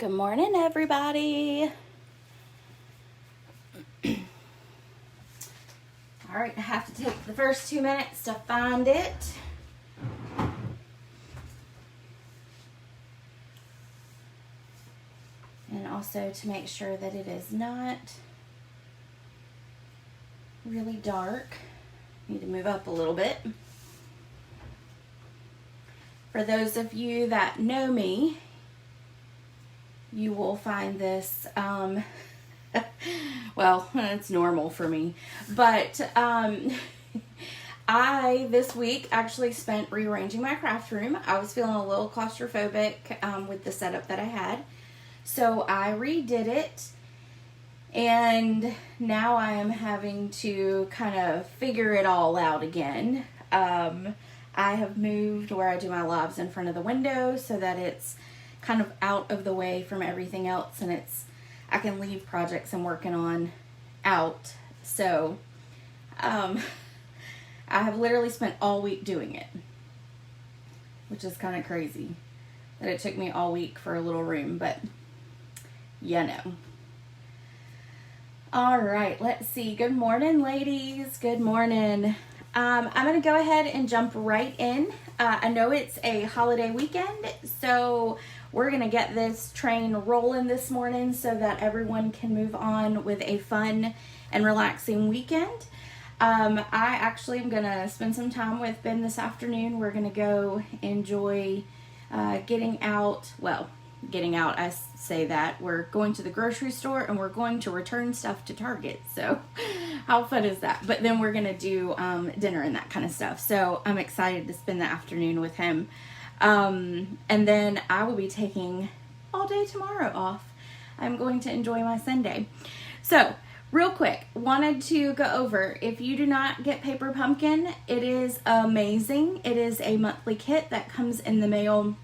Good morning, everybody. All right, I have to take the first 2 minutes to find it. And also to make sure that it is not really dark. Need to move up a little bit. For those of you that know me, you will find this, well, it's normal for me, but I, this week, actually spent rearranging my craft room. I was feeling a little claustrophobic with the setup that I had, so I redid it, and now I am having to kind of figure it all out again. I have moved where I do my lives in front of the window so that it's kind of out of the way from everything else, and I can leave projects I'm working on out. So I have literally spent all week doing it, which is kind of crazy that it took me all week for a little room, but you know. All right, let's see. Good morning, ladies. Good morning. I'm going to go ahead and jump right in. I know it's a holiday weekend, so we're going to get this train rolling this morning so that everyone can move on with a fun and relaxing weekend. I actually am going to spend some time with Ben this afternoon. We're going to go enjoy getting out. Well, getting out, I say that. We're going to the grocery store and we're going to return stuff to Target. So how fun is that? But then we're going to do dinner and that kind of stuff. So I'm excited to spend the afternoon with him. And then I will be taking all day tomorrow off. I'm going to enjoy my Sunday. So real quick, wanted to go over, if you do not get Paper Pumpkin, it is amazing. It is a monthly kit that comes in the mail.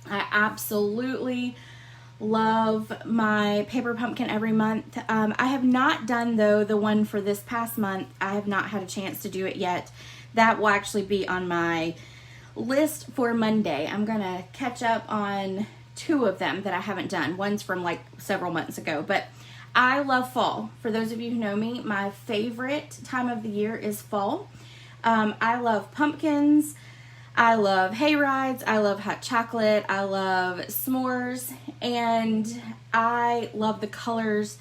I absolutely love my Paper Pumpkin every month. I have not done, though, the one for this past month. I have not had a chance to do it yet. That will actually be on my list for Monday. I'm going to catch up on 2 of them that I haven't done. One's from like several months ago, but I love fall. For those of you who know me, my favorite time of the year is fall. I love pumpkins. I love hay rides, I love hot chocolate, I love s'mores, and I love the colors.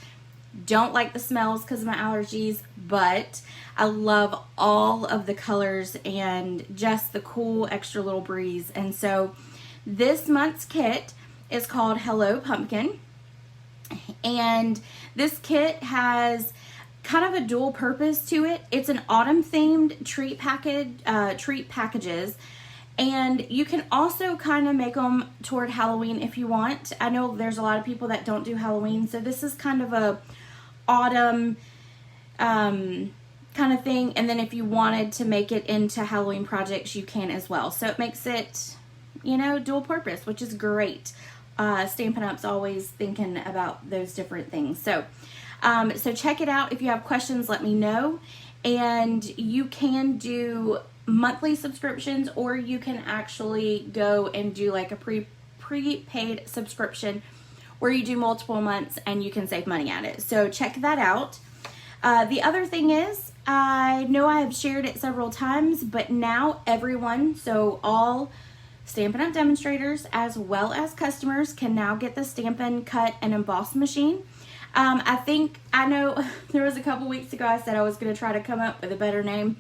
Don't like the smells because of my allergies, but I love all of the colors and just the cool extra little breeze. And so this month's kit is called Hello Pumpkin, and this kit has kind of a dual purpose to it. It's an autumn themed treat packages. And you can also kind of make them toward Halloween if you want. I know there's a lot of people that don't do Halloween, so this is kind of a autumn kind of thing. And then if you wanted to make it into Halloween projects, you can as well. So it makes it, dual purpose, which is great. Stampin' Up's always thinking about those different things. So check it out. If you have questions, let me know. And you can do monthly subscriptions, or you can actually go and do like a prepaid subscription where you do multiple months and you can save money at it. So check that out. The other thing is, I know I have shared it several times, but now everyone, so all Stampin' Up! Demonstrators as well as customers, can now get the Stampin' Cut and Emboss machine. I know there was a couple weeks ago I said I was going to try to come up with a better name.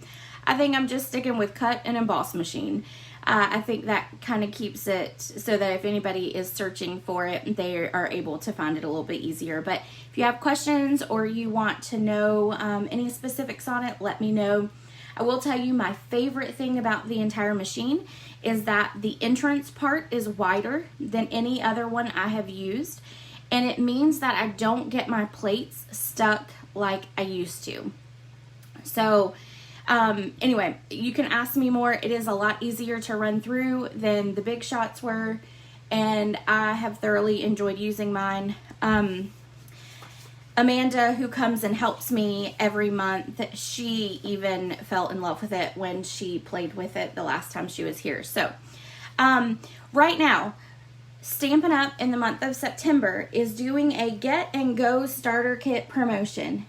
I think I'm just sticking with Cut and Emboss machine. I think that kind of keeps it so that if anybody is searching for it, they are able to find it a little bit easier. But if you have questions or you want to know any specifics on it, let me know. I will tell you my favorite thing about the entire machine is that the entrance part is wider than any other one I have used. And it means that I don't get my plates stuck like I used to. So anyway, you can ask me more. It is a lot easier to run through than the Big Shots were, and I have thoroughly enjoyed using mine. Amanda, who comes and helps me every month, she even fell in love with it when she played with it the last time she was here. So right now, Stampin' Up! In the month of September is doing a Get and Go starter kit promotion.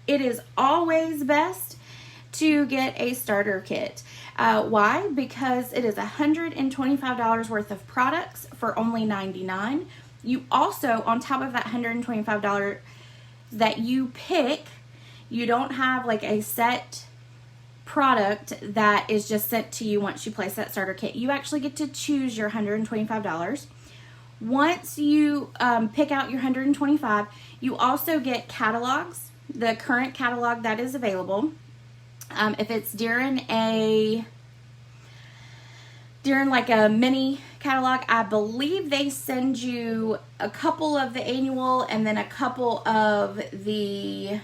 It is always best to get a starter kit. Why? Because it is $125 worth of products for only $99. You also, on top of that $125 that you pick, you don't have like a set product that is just sent to you once you place that starter kit. You actually get to choose your $125. Once you pick out your $125, you also get catalogs, the current catalog that is available. If it's during like a mini catalog, I believe they send you a couple of the annual and then a couple of the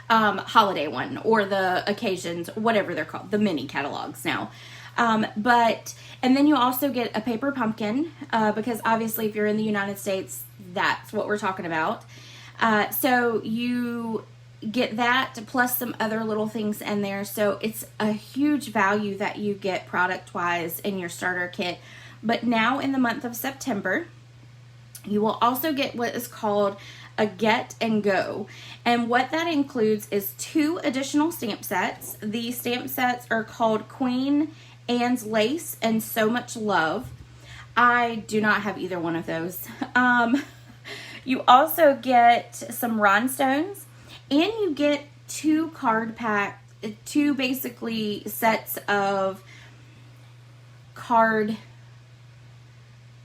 holiday one, or the occasions, whatever they're called, the mini catalogs now. And then you also get a paper pumpkin, because obviously if you're in the United States, that's what we're talking about. So you get that plus some other little things in there. So it's a huge value that you get product wise in your starter kit. But now in the month of September, you will also get what is called a Get and Go. And what that includes is 2 additional stamp sets. The stamp sets are called Queen Anne's Lace and So Much Love. I do not have either one of those. You also get some rhinestones, and you get 2 card pack, 2 basically sets of card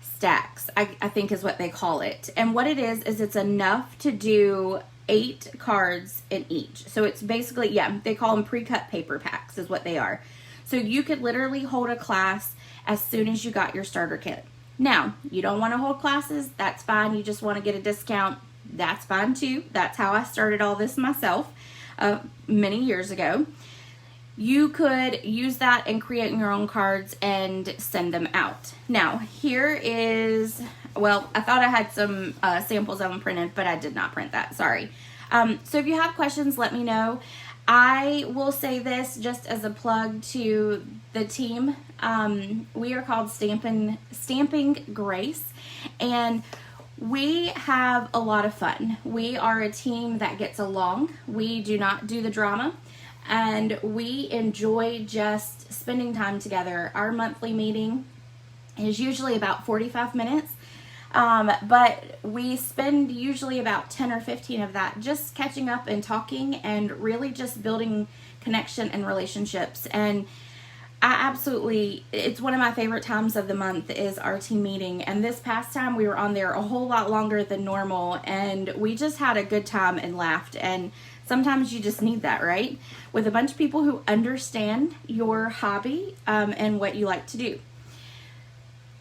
stacks, I think is what they call it. And what it is it's enough to do 8 cards in each. So it's basically, yeah, they call them pre-cut paper packs is what they are. So you could literally hold a class as soon as you got your starter kit. Now, you don't want to hold classes, that's fine. You just want to get a discount, that's fine too. That's how I started all this myself many years ago. You could use that and create your own cards and send them out. Now, here is, well, I thought I had some samples of them printed, but I did not print that, sorry. So if you have questions, let me know. I will say this just as a plug to the team. We are called Stamping Grace, and we have a lot of fun. We are a team that gets along. We do not do the drama, and we enjoy just spending time together. Our monthly meeting is usually about 45 minutes. But we spend usually about 10 or 15 of that just catching up and talking and really just building connection and relationships. And it's one of my favorite times of the month is our team meeting. And this past time we were on there a whole lot longer than normal, and we just had a good time and laughed. And sometimes you just need that, right? With a bunch of people who understand your hobby and what you like to do.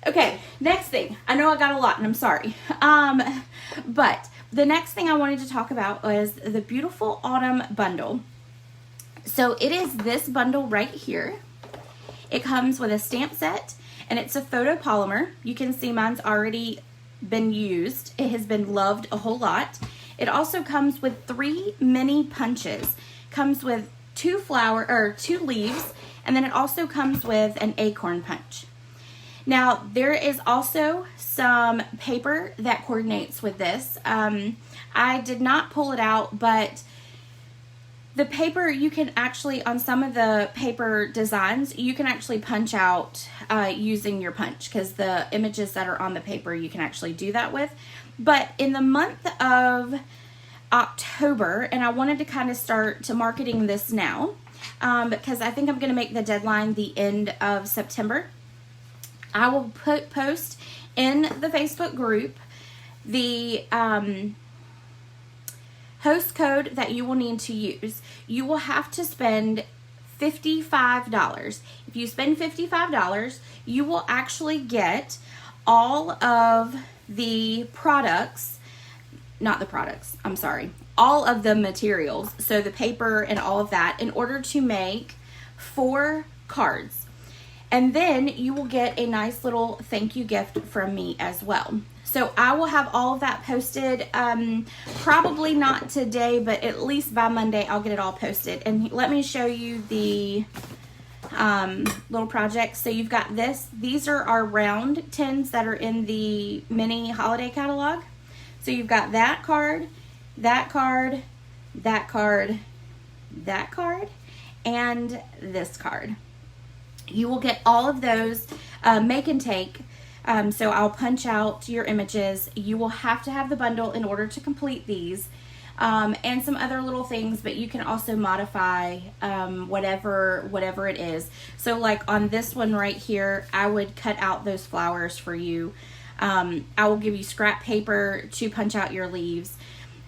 Okay, next thing. I know I got a lot and I'm sorry. But the next thing I wanted to talk about was the beautiful autumn bundle. So it is this bundle right here. It comes with a stamp set, and it's a photopolymer. You can see mine's already been used. It has been loved a whole lot. It also comes with 3 mini punches. Comes with 2 leaves, and then it also comes with an acorn punch. Now, there is also some paper that coordinates with this. I did not pull it out, but the paper, you can actually, on some of the paper designs, you can actually punch out using your punch, because the images that are on the paper, you can actually do that with. But in the month of October, and I wanted to kind of start to marketing this now, because I think I'm going to make the deadline the end of September. I will post in the Facebook group the host code that you will need to use. You will have to spend $55. If you spend $55, you will actually get all of the products, all of the materials, so the paper and all of that, in order to make 4 cards. And then you will get a nice little thank you gift from me as well. So I will have all of that posted, probably not today, but at least by Monday I'll get it all posted. And let me show you the little projects. So you've got this. These are our round tins that are in the mini holiday catalog. So you've got that card, that card, that card, that card, and this card. You will get all of those make and take. So I'll punch out your images. You will have to have the bundle in order to complete these. And some other little things, but you can also modify whatever it is. So like on this one right here, I would cut out those flowers for you. I will give you scrap paper to punch out your leaves.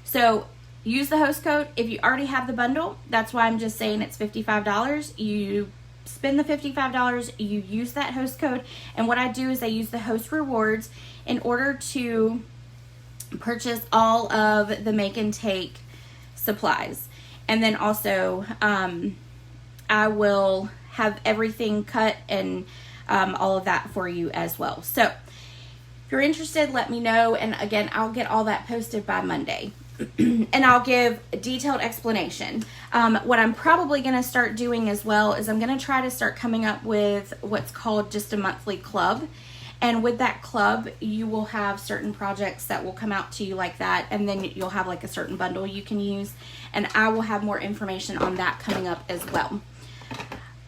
So use the host code. If you already have the bundle, that's why I'm just saying it's $55. You spend the $55, you use that host code, and what I do is I use the host rewards in order to purchase all of the make and take supplies. And then also I will have everything cut and all of that for you as well. So if you're interested, let me know, and again, I'll get all that posted by Monday. And I'll give a detailed explanation. What I'm probably going to start doing as well is I'm going to try to start coming up with what's called just a monthly club. And with that club, you will have certain projects that will come out to you like that, and then you'll have like a certain bundle you can use, and I will have more information on that coming up as well.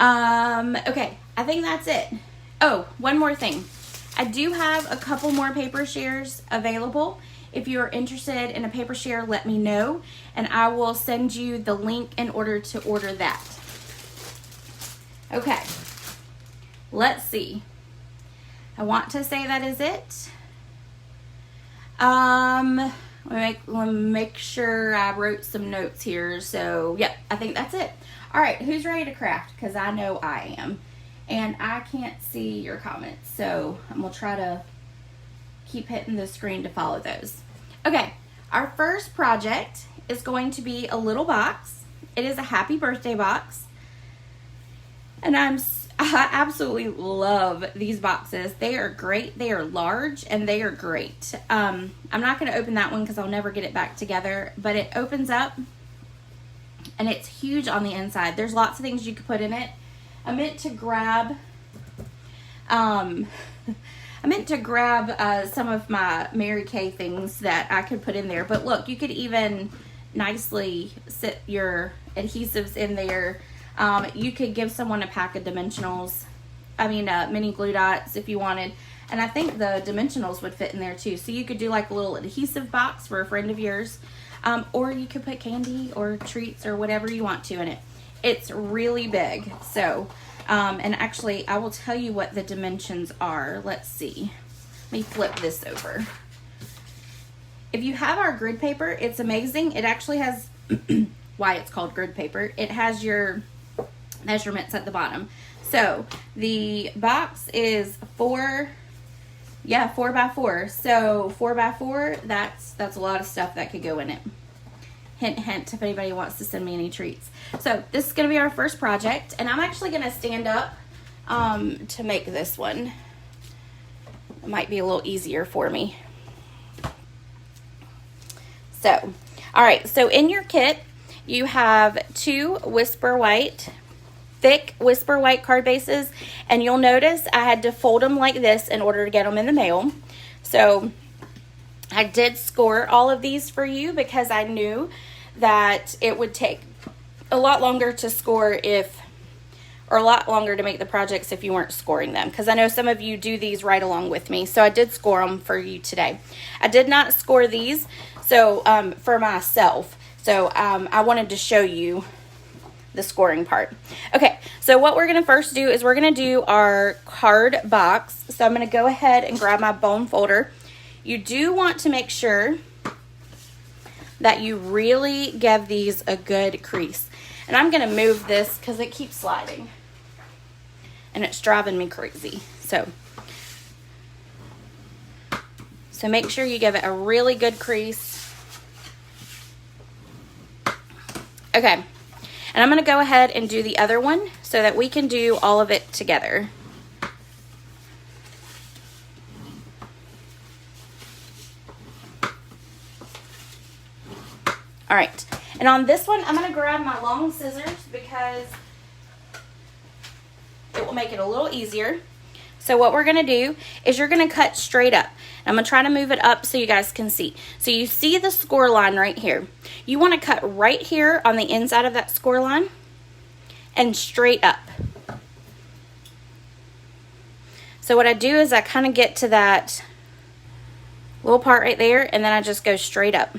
Okay, I think that's it. Oh, one more thing. I do have a couple more paper shares available. If you're interested in a paper share, let me know, and I will send you the link in order to order that. Okay, let's see. I want to say that is it. Let me make sure I wrote some notes here. So, yep, I think that's it. All right, who's ready to craft? Because I know I am. And I can't see your comments, so I'm going to try to keep hitting the screen to follow those. Okay, our first project is going to be a little box. It is a happy birthday box. And I absolutely love these boxes. They are great. They are large and they are great. I'm not going to open that one because I'll never get it back together, but it opens up and it's huge on the inside. There's lots of things you could put in it. I meant to grab some of my Mary Kay things that I could put in there, but look, you could even nicely sit your adhesives in there. You could give someone a pack of dimensionals, mini glue dots if you wanted, and I think the dimensionals would fit in there too. So you could do like a little adhesive box for a friend of yours, or you could put candy or treats or whatever you want to in it. It's really big. So, and actually I will tell you what the dimensions are. Let's see. Let me flip this over. If you have our grid paper, it's amazing. It actually has, why it's called grid paper, it has your measurements at the bottom. So the box is 4 by 4. So 4 by 4, that's a lot of stuff that could go in it. Hint, hint, if anybody wants to send me any treats. So this is going to be our first project, and I'm actually going to stand up to make this one. It might be a little easier for me. So, all right, so in your kit, you have 2 thick Whisper White card bases, and you'll notice I had to fold them like this in order to get them in the mail. So I did score all of these for you because I knew that it would take a lot longer to score or a lot longer to make the projects if you weren't scoring them, because I know some of you do these right along with me. So I did score them for you today. I did not score these for myself. So I wanted to show you the scoring part. Okay, so what we're going to first do is we're going to do our card box. So I'm going to go ahead and grab my bone folder. You do want to make sure that you really give these a good crease. And I'm going to move this because it keeps sliding and it's driving me crazy. So make sure you give it a really good crease. Okay, and I'm going to go ahead and do the other one so that we can do all of it together. All right, and on this one, I'm going to grab my long scissors because will make it a little easier. So what we're gonna do is you're gonna cut straight up. I'm gonna try to move it up so you guys can see. So you see the score line right here. You wanna cut right here on the inside of that score line and straight up. So what I do is I kind of get to that little part right there, and then I just go straight up.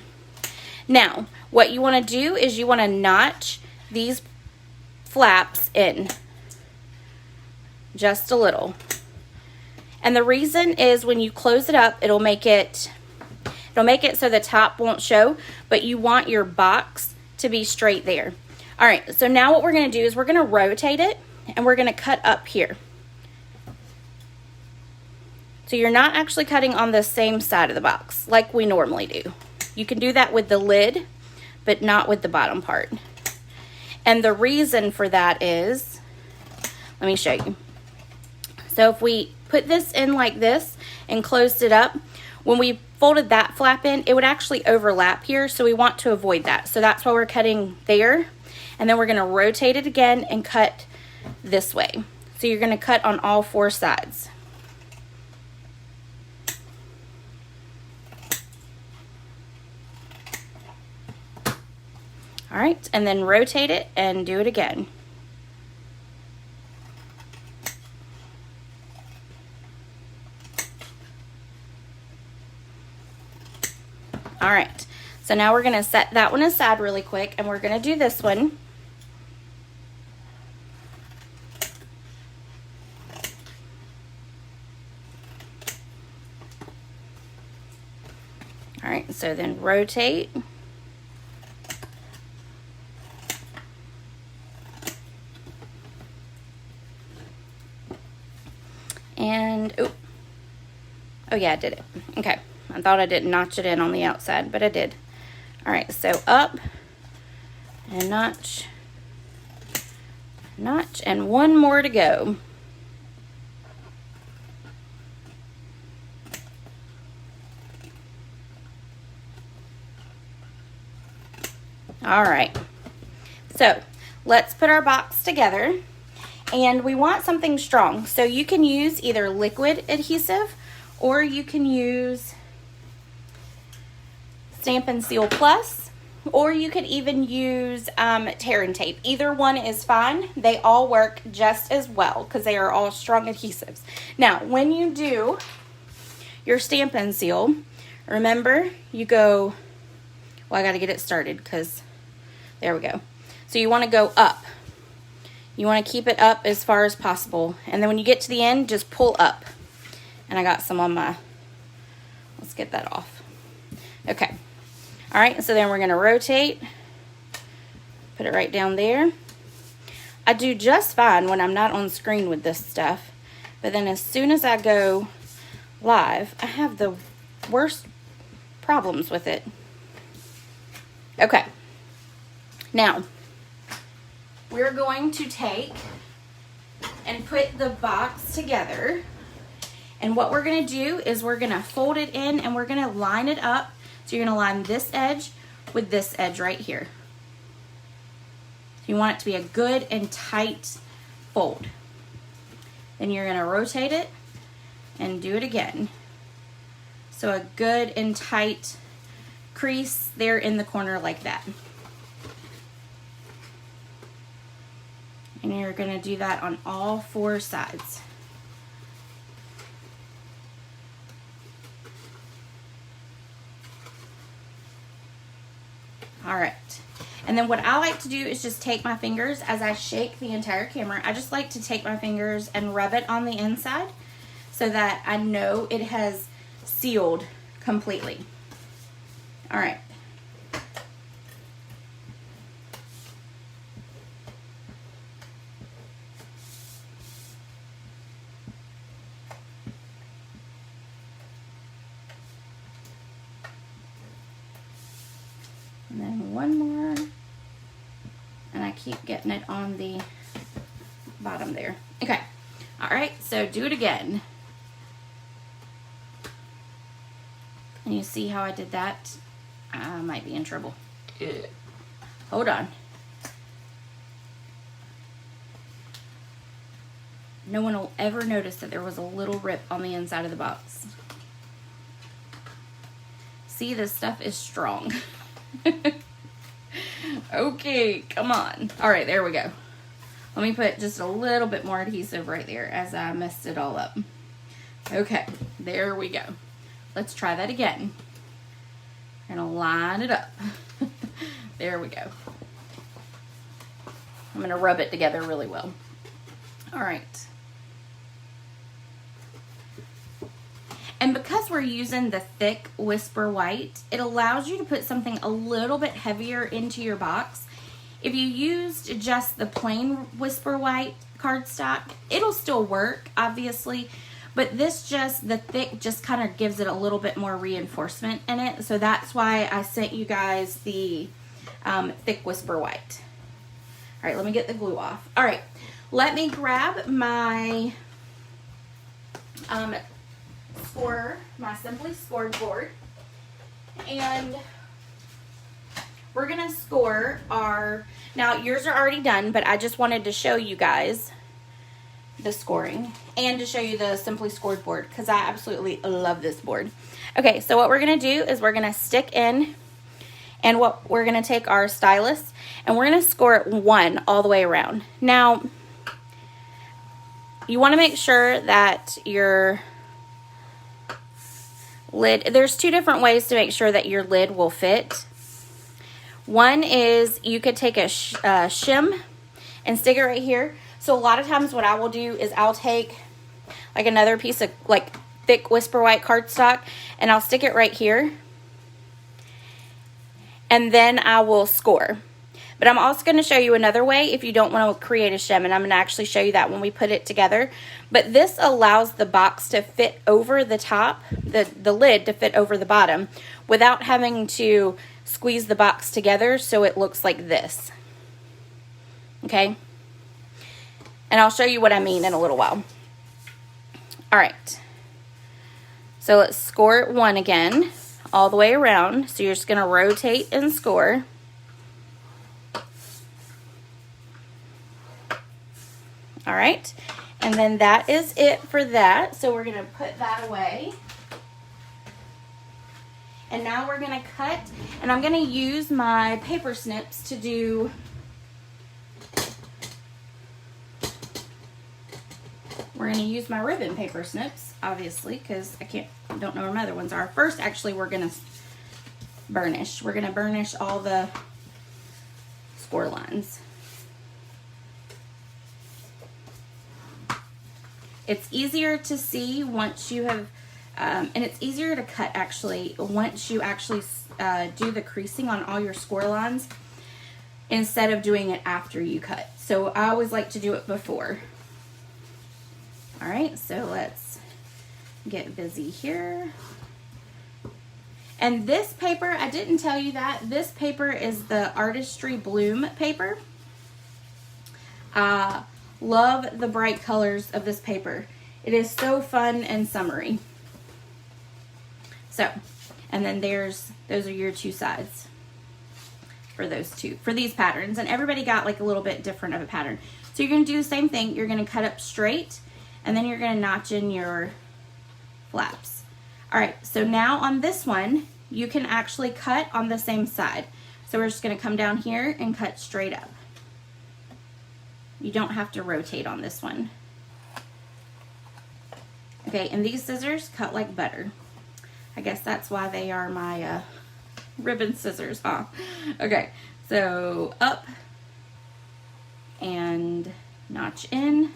Now, what you want to do is you want to notch these flaps in just a little. And the reason is when you close it up, it'll make it so the top won't show, but you want your box to be straight there. All right, so now what we're going to do is we're going to rotate it, and we're going to cut up here. So you're not actually cutting on the same side of the box like we normally do. You can do that with the lid, but not with the bottom part. And the reason for that is, let me show you. So if we put this in like this and closed it up, when we folded that flap in, it would actually overlap here, so we want to avoid that. So that's why we're cutting there, and then we're gonna rotate it again and cut this way. So you're gonna cut on all 4 sides. All right, and then rotate it and do it again. All right, so now we're gonna set that one aside really quick, and we're gonna do this one. All right, so then rotate. And, oh yeah, I did it. Okay, I thought I didn't notch it in on the outside, but I did. All right, so up and notch, notch, and one more to go. All right, so let's put our box together. And we want something strong. So you can use either liquid adhesive, or you can use Stampin' Seal Plus, or you could even use tear and tape. Either one is fine. They all work just as well because they are all strong adhesives. Now, when you do your Stampin' Seal, remember you go, well, I got to get it started because there we go. So you want to go up. You want to keep it up as far as possible. And then when you get to the end, just pull up. And I got some on my, let's get that off. Okay. All right, so then we're going to rotate. Put it right down there. I do just fine when I'm not on screen with this stuff. But then as soon as I go live, I have the worst problems with it. Okay. Now, we're going to take and put the box together. And what we're going to do is we're going to fold it in and we're going to line it up. So you're going to line this edge with this edge right here. You want it to be a good and tight fold. Then you're going to rotate it and do it again. So a good and tight crease there in the corner like that. And you're going to do that on all 4 sides. All right. And then what I like to do is just take my fingers as I shake the entire camera. I just like to take my fingers and rub it on the inside so that I know it has sealed completely. All right. And then one more, and I keep getting it on the bottom there. Okay, all right, so do it again. And you see how I did that? I might be in trouble. Hold on. no one will ever notice that there was a little rip on the inside of the box. See, this stuff is strong. Okay, come on. All right, there we go. Let me put just a little bit more adhesive right there as I messed it all up. Okay, there we go. Let's try that again. I'm gonna line it up. There we go. I'm gonna rub it together really well. All right. And because we're using the thick Whisper White, it allows you to put something a little bit heavier into your box. If you used just the plain Whisper White cardstock, it'll still work, obviously, but this just, the thick just kind of gives it a little bit more reinforcement in it. So that's why I sent you guys the thick Whisper White. All right, let me get the glue off. All right, let me grab my scorer, my Simply Scored board, and we're gonna score our, now yours are already done, but I just wanted to show you guys the scoring and to show you the Simply Scored board because I absolutely love this board. Okay, so what we're gonna do is we're gonna stick in, and what we're gonna take our stylus and we're gonna score it 1 all the way around. Now, you wanna make sure that your lid, there's 2 different ways to make sure that your lid will fit. One is you could take a shim and stick it right here. So a lot of times what I will do is I'll take like another piece of like thick Whisper White cardstock and I'll stick it right here. And then I will score. But I'm also going to show you another way if you don't want to create a shim, and I'm going to actually show you that when we put it together. But this allows the box to fit over the top, the lid to fit over the bottom without having to squeeze the box together so it looks like this. Okay? And I'll show you what I mean in a little while. All right. So let's score it 1 again, all the way around. So you're just going to rotate and score. All right, and then that is it for that. So we're gonna put that away. And now we're gonna cut, and I'm gonna use my paper snips to do we're gonna use my ribbon paper snips, obviously, because don't know where my other ones are. First, actually, we're gonna burnish. We're gonna burnish all the score lines. It's easier to see once you have, and it's easier to cut actually once you actually do the creasing on all your score lines instead of doing it after you cut. So I always like to do it before. All right, so let's get busy here. And this paper, I didn't tell you that, this paper is the Artistry Bloom paper. Love the bright colors of this paper. It is so fun and summery. So, and then those are your 2 sides for these patterns. And everybody got like a little bit different of a pattern. So you're gonna do the same thing. You're gonna cut up straight and then you're gonna notch in your flaps. All right, so now on this one, you can actually cut on the same side. So we're just gonna come down here and cut straight up. You don't have to rotate on this one. Okay, and these scissors cut like butter. I guess that's why they are my ribbon scissors, huh? Okay, so up and notch in.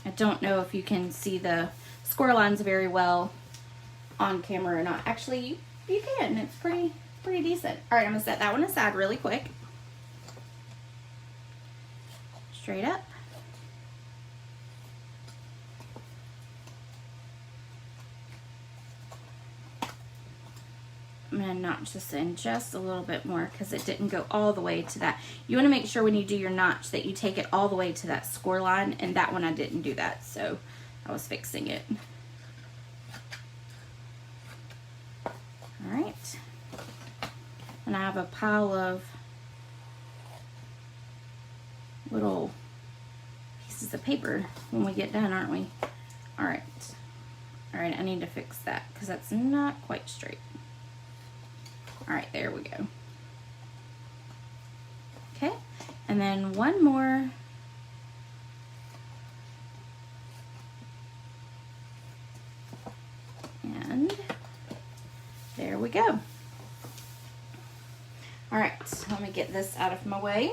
I don't know if you can see the score lines very well on camera or not. Actually, you can. It's pretty decent. All right, I'm gonna set that one aside really quick. Straight up. I'm gonna notch this in just a little bit more because it didn't go all the way to that. You wanna make sure when you do your notch that you take it all the way to that score line, and that one I didn't do that, so I was fixing it. And I have a pile of little pieces of paper when we get done, aren't we? All right. All right, I need to fix that because that's not quite straight. All right, there we go. Okay, and then one more. And there we go. All right, let me get this out of my way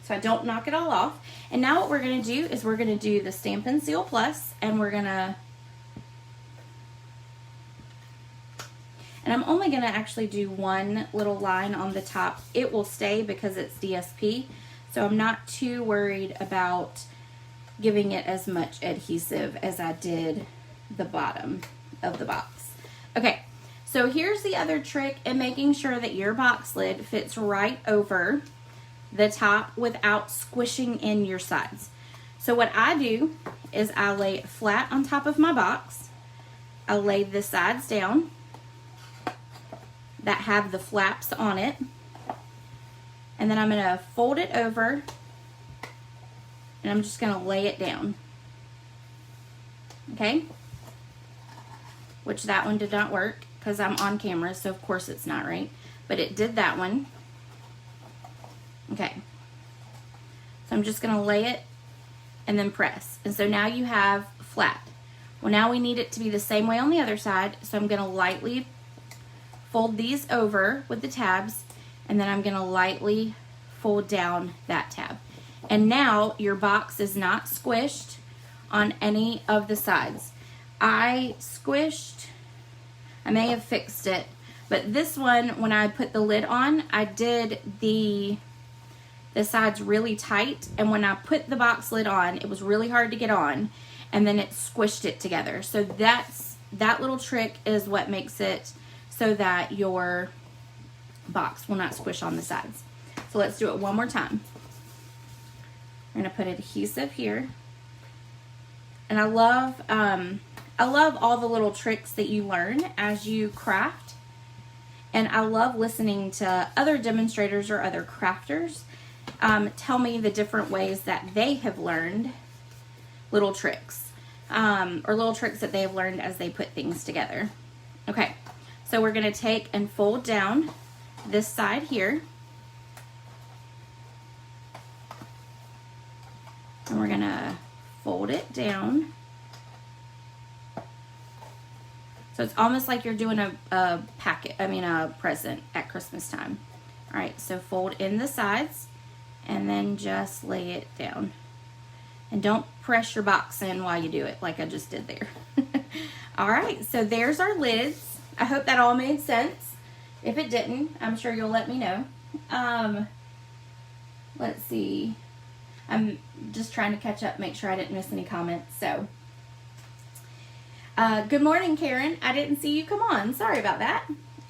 so I don't knock it all off. And now what we're gonna do is we're gonna do the Stampin' Seal Plus, and we're gonna, and I'm only gonna actually do one little line on the top. It will stay because it's DSP, so I'm not too worried about giving it as much adhesive as I did the bottom of the box. Okay, so here's the other trick in making sure that your box lid fits right over the top without squishing in your sides. So what I do is I lay it flat on top of my box. I lay the sides down that have the flaps on it, and then I'm gonna fold it over and I'm just gonna lay it down. Okay? Which that one did not work because I'm on camera, so of course it's not right, but it did that one. Okay, so I'm just gonna lay it and then press, and so now you have flat. Well, now we need it to be the same way on the other side, so I'm gonna lightly fold these over with the tabs, and then I'm gonna lightly fold down that tab. And now your box is not squished on any of the sides. I may have fixed it, but this one, when I put the lid on, I did the sides really tight, and when I put the box lid on, it was really hard to get on, and then it squished it together. So that little trick is what makes it so that your box will not squish on the sides. So let's do it one more time. We're gonna put adhesive here, and I love all the little tricks that you learn as you craft, and I love listening to other demonstrators or other crafters tell me the different ways that they have learned little tricks, or little tricks that they have learned as they put things together. Okay, so we're gonna take and fold down this side here, and we're gonna fold it down. So it's almost like you're doing a present at Christmas time. All right, so fold in the sides and then just lay it down. And don't press your box in while you do it like I just did there. All right, so there's our lids. I hope that all made sense. If it didn't, I'm sure you'll let me know. Let's see. I'm just trying to catch up, make sure I didn't miss any comments. So, good morning, Karen. I didn't see you come on. Sorry about that.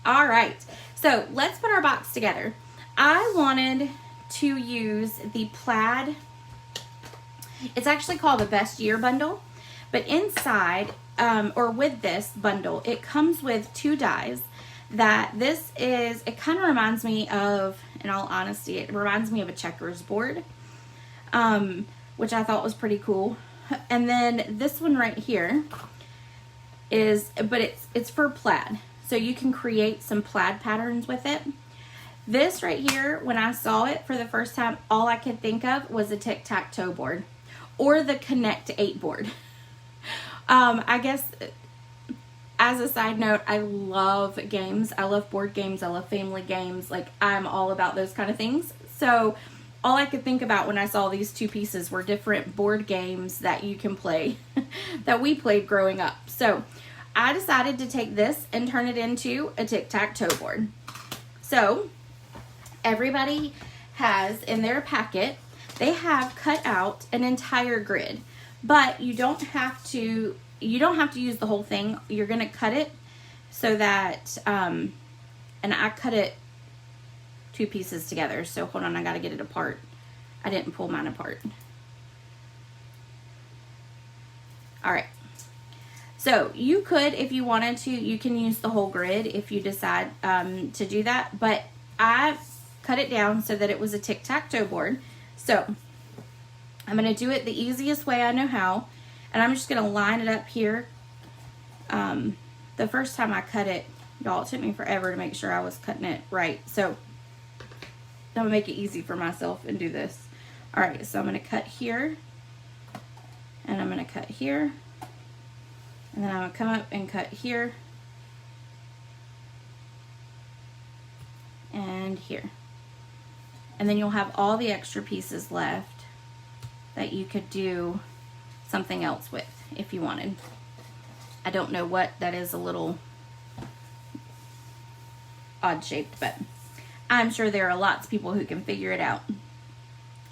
All right, so let's put our box together. I wanted to use the plaid. It's actually called the Best Year Bundle, but inside, or with this bundle, it comes with 2 dies. It kind of reminds me of, in all honesty, it reminds me of a checkers board, which I thought was pretty cool. And then this one right here but it's for plaid, so you can create some plaid patterns with it. This right here, when I saw it for the first time, all I could think of was a tic-tac-toe board or the Connect 8 board. I guess as a side note, I love games. I love board games. I love family games. Like, I'm all about those kind of things. So all I could think about when I saw these 2 pieces were different board games that you can play that we played growing up. So I decided to take this and turn it into a tic-tac-toe board. So everybody has in their packet, they have cut out an entire grid, but you don't have to use the whole thing. You're going to cut it so that, and I cut it 2 pieces together. So hold on, I got to get it apart. I didn't pull mine apart. All right. So you could, if you wanted to, you can use the whole grid if you decide to do that. But I cut it down so that it was a tic-tac-toe board. So I'm going to do it the easiest way I know how, and I'm just going to line it up here. The first time I cut it, y'all, it took me forever to make sure I was cutting it right. So I'm going to make it easy for myself and do this. All right, so I'm going to cut here, and I'm going to cut here, and then I'm going to come up and cut here, and here. And then you'll have all the extra pieces left that you could do something else with if you wanted. I don't know what that is, a little odd shaped, but I'm sure there are lots of people who can figure it out.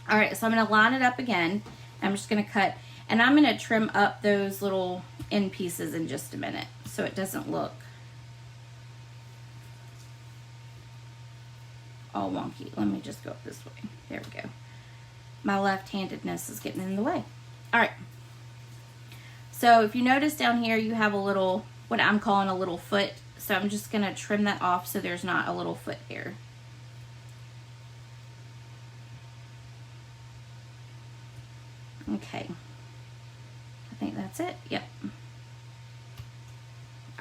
All right, so I'm going to line it up again. I'm just going to cut, and I'm going to trim up those little end pieces in just a minute so it doesn't look all wonky. Let me just go up this way. There we go. My left-handedness is getting in the way. All right. So if you notice down here, you have a little, what I'm calling a little foot. So I'm just going to trim that off so there's not a little foot there. Okay. I think that's it. Yep.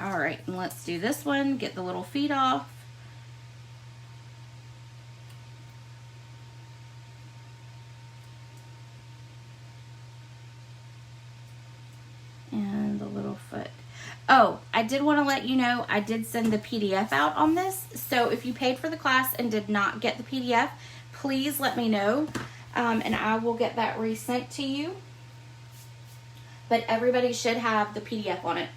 All right, and let's do this one. Get the little feet off. And the little foot. Oh, I did want to let you know, I did send the PDF out on this. So if you paid for the class and did not get the PDF, please let me know. And I will get that resent to you. But everybody should have the PDF on it.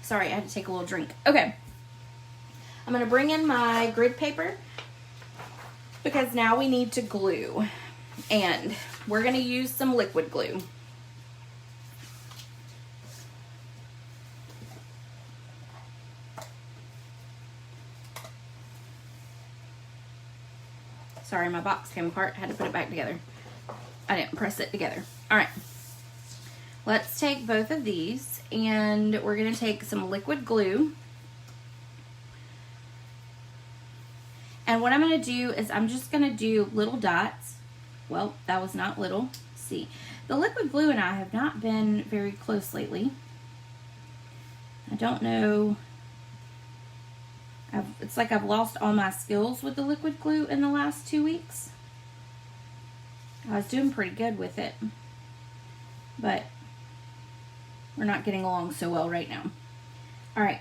Sorry, I had to take a little drink. Okay. I'm going to bring in my grid paper because now we need to glue. And we're going to use some liquid glue. Sorry, my box came apart. Had to put it back together. I didn't press it together. All right. Let's take both of these, and we're going to take some liquid glue. And what I'm going to do is I'm just going to do little dots. Well, that was not little. Let's see. The liquid glue and I have not been very close lately. I don't know. It's like I've lost all my skills with the liquid glue in the last 2 weeks. I was doing pretty good with it, but we're not getting along so well right now. All right.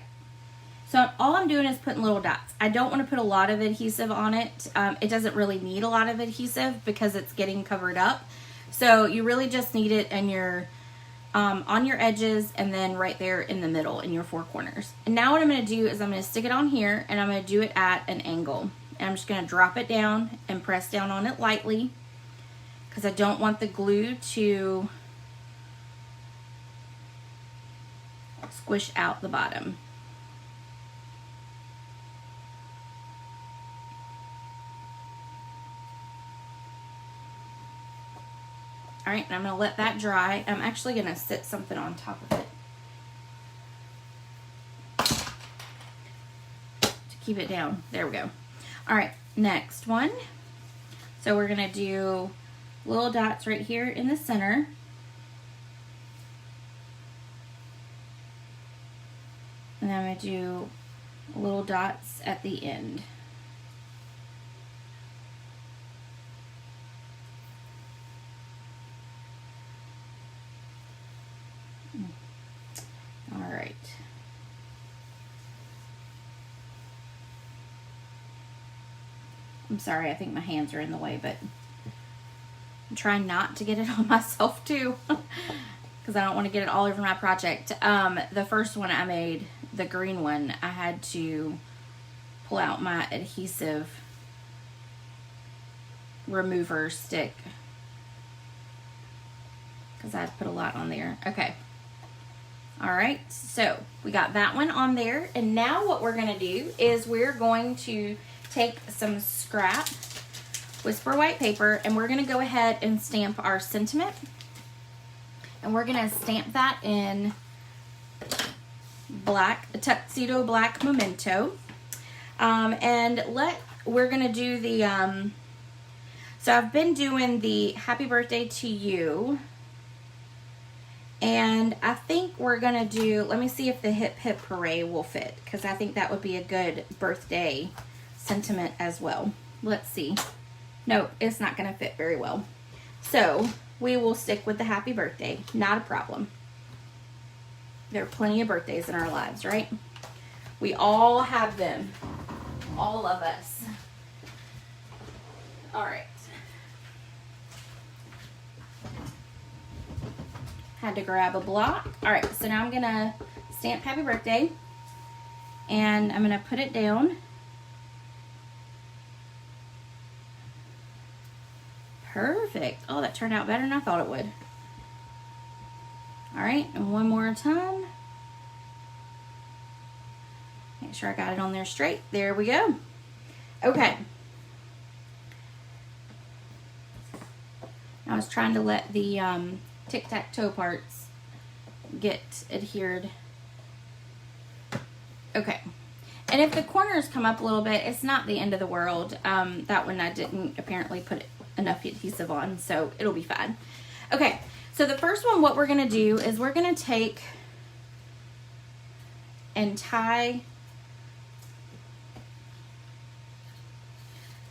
So all I'm doing is putting little dots. I don't want to put a lot of adhesive on it. It doesn't really need a lot of adhesive because it's getting covered up. So you really just need it in your, on your edges and then right there in the middle in your four corners. And now what I'm going to do is I'm going to stick it on here and I'm going to do it at an angle. And I'm just going to drop it down and press down on it lightly because I don't want the glue to squish out the bottom. All right, and I'm going to let that dry. I'm actually going to sit something on top of it to keep it down. There we go. All right, next one. So we're going to do little dots right here in the center. And then I'm going to do little dots at the end. All right. I'm sorry, I think my hands are in the way, but I'm trying not to get it on myself too because I don't want to get it all over my project. The first one I made, the green one, I had to pull out my adhesive remover stick because I had put a lot on there. Okay. All right, so we got that one on there. And now what we're going to do is we're going to take some scrap Whisper white paper and we're going to go ahead and stamp our sentiment. And we're going to stamp that in a tuxedo black memento. And we're gonna do the, so I've been doing the happy birthday to you. And I think we're gonna do, let me see if the hip hip hooray will fit, because I think that would be a good birthday sentiment as well. Let's see. No, it's not gonna fit very well. So we will stick with the happy birthday, not a problem. There are plenty of birthdays in our lives, right? We all have them, all of us. All right. Had to grab a block. All right, so now I'm gonna stamp happy birthday and I'm gonna put it down. Perfect. Oh, that turned out better than I thought it would. All right, and one more time. Make sure I got it on there straight. There we go. Okay. I was trying to let the tic-tac-toe parts get adhered. Okay. And if the corners come up a little bit, it's not the end of the world. That one I didn't apparently put enough adhesive on, so it'll be fine. Okay, so the first one, what we're gonna do is we're gonna take and tie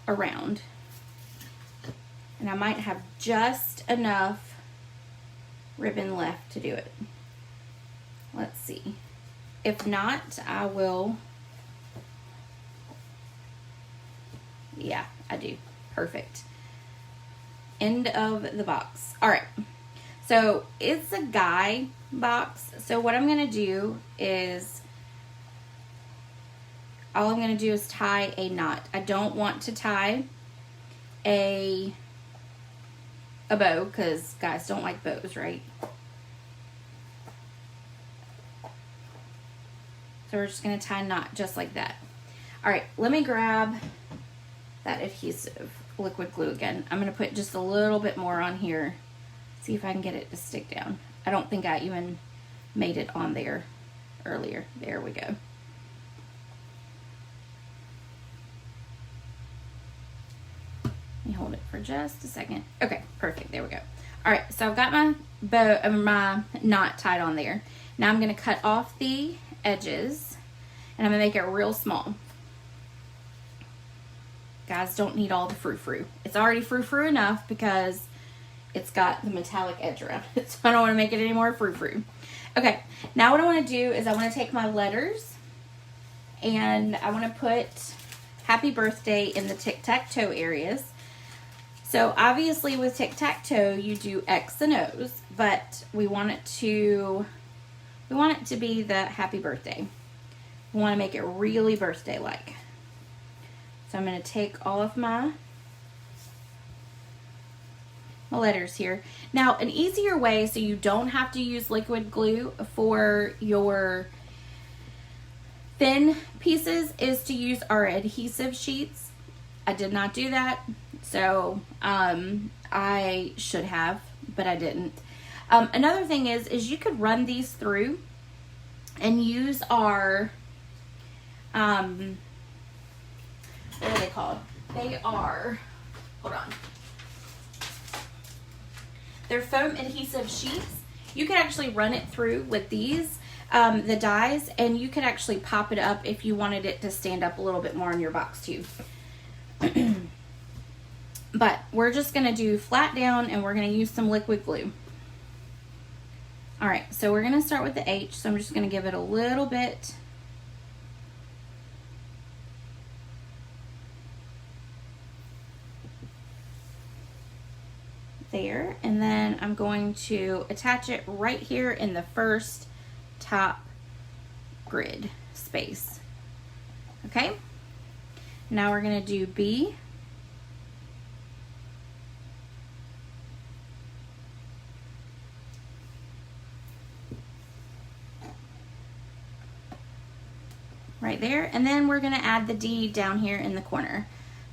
around. And I might have just enough ribbon left to do it. Let's see. If not, I will. Yeah, I do. Perfect. End of the box. All right. So it's a guy box. So what I'm going to do is, all I'm going to do is tie a knot. I don't want to tie a bow, because guys don't like bows, right? So we're just going to tie a knot just like that. All right, let me grab that adhesive liquid glue again. I'm going to put just a little bit more on here. See if I can get it to stick down. I don't think I even made it on there earlier. There we go. Let me hold it for just a second. Okay, perfect. There we go. All right, so I've got my bow, my knot tied on there. Now I'm going to cut off the edges, and I'm going to make it real small. Guys, don't need all the frou-frou. It's already frou-frou enough because it's got the metallic edge around it, so I don't want to make it any more frou-frou. Okay, now what I want to do is I want to take my letters and I want to put happy birthday in the tic-tac-toe areas. So obviously with tic-tac-toe you do X and O's, but we want it to be the happy birthday. We want to make it really birthday-like. So I'm going to take all of my letters here. Now, an easier way so you don't have to use liquid glue for your thin pieces is to use our adhesive sheets. I did not do that, so I should have, but I didn't. Another thing is you could run these through and use our what are they called? They are, hold on. They're foam adhesive sheets. You could actually run it through with these, the dies, and you could actually pop it up if you wanted it to stand up a little bit more in your box too. But we're just gonna do flat down and we're gonna use some liquid glue. All right, so we're gonna start with the H, so I'm just gonna give it a little bit. There, and then I'm going to attach it right here in the first top grid space. Okay, now we're going to do B, right there, and then we're going to add the D down here in the corner.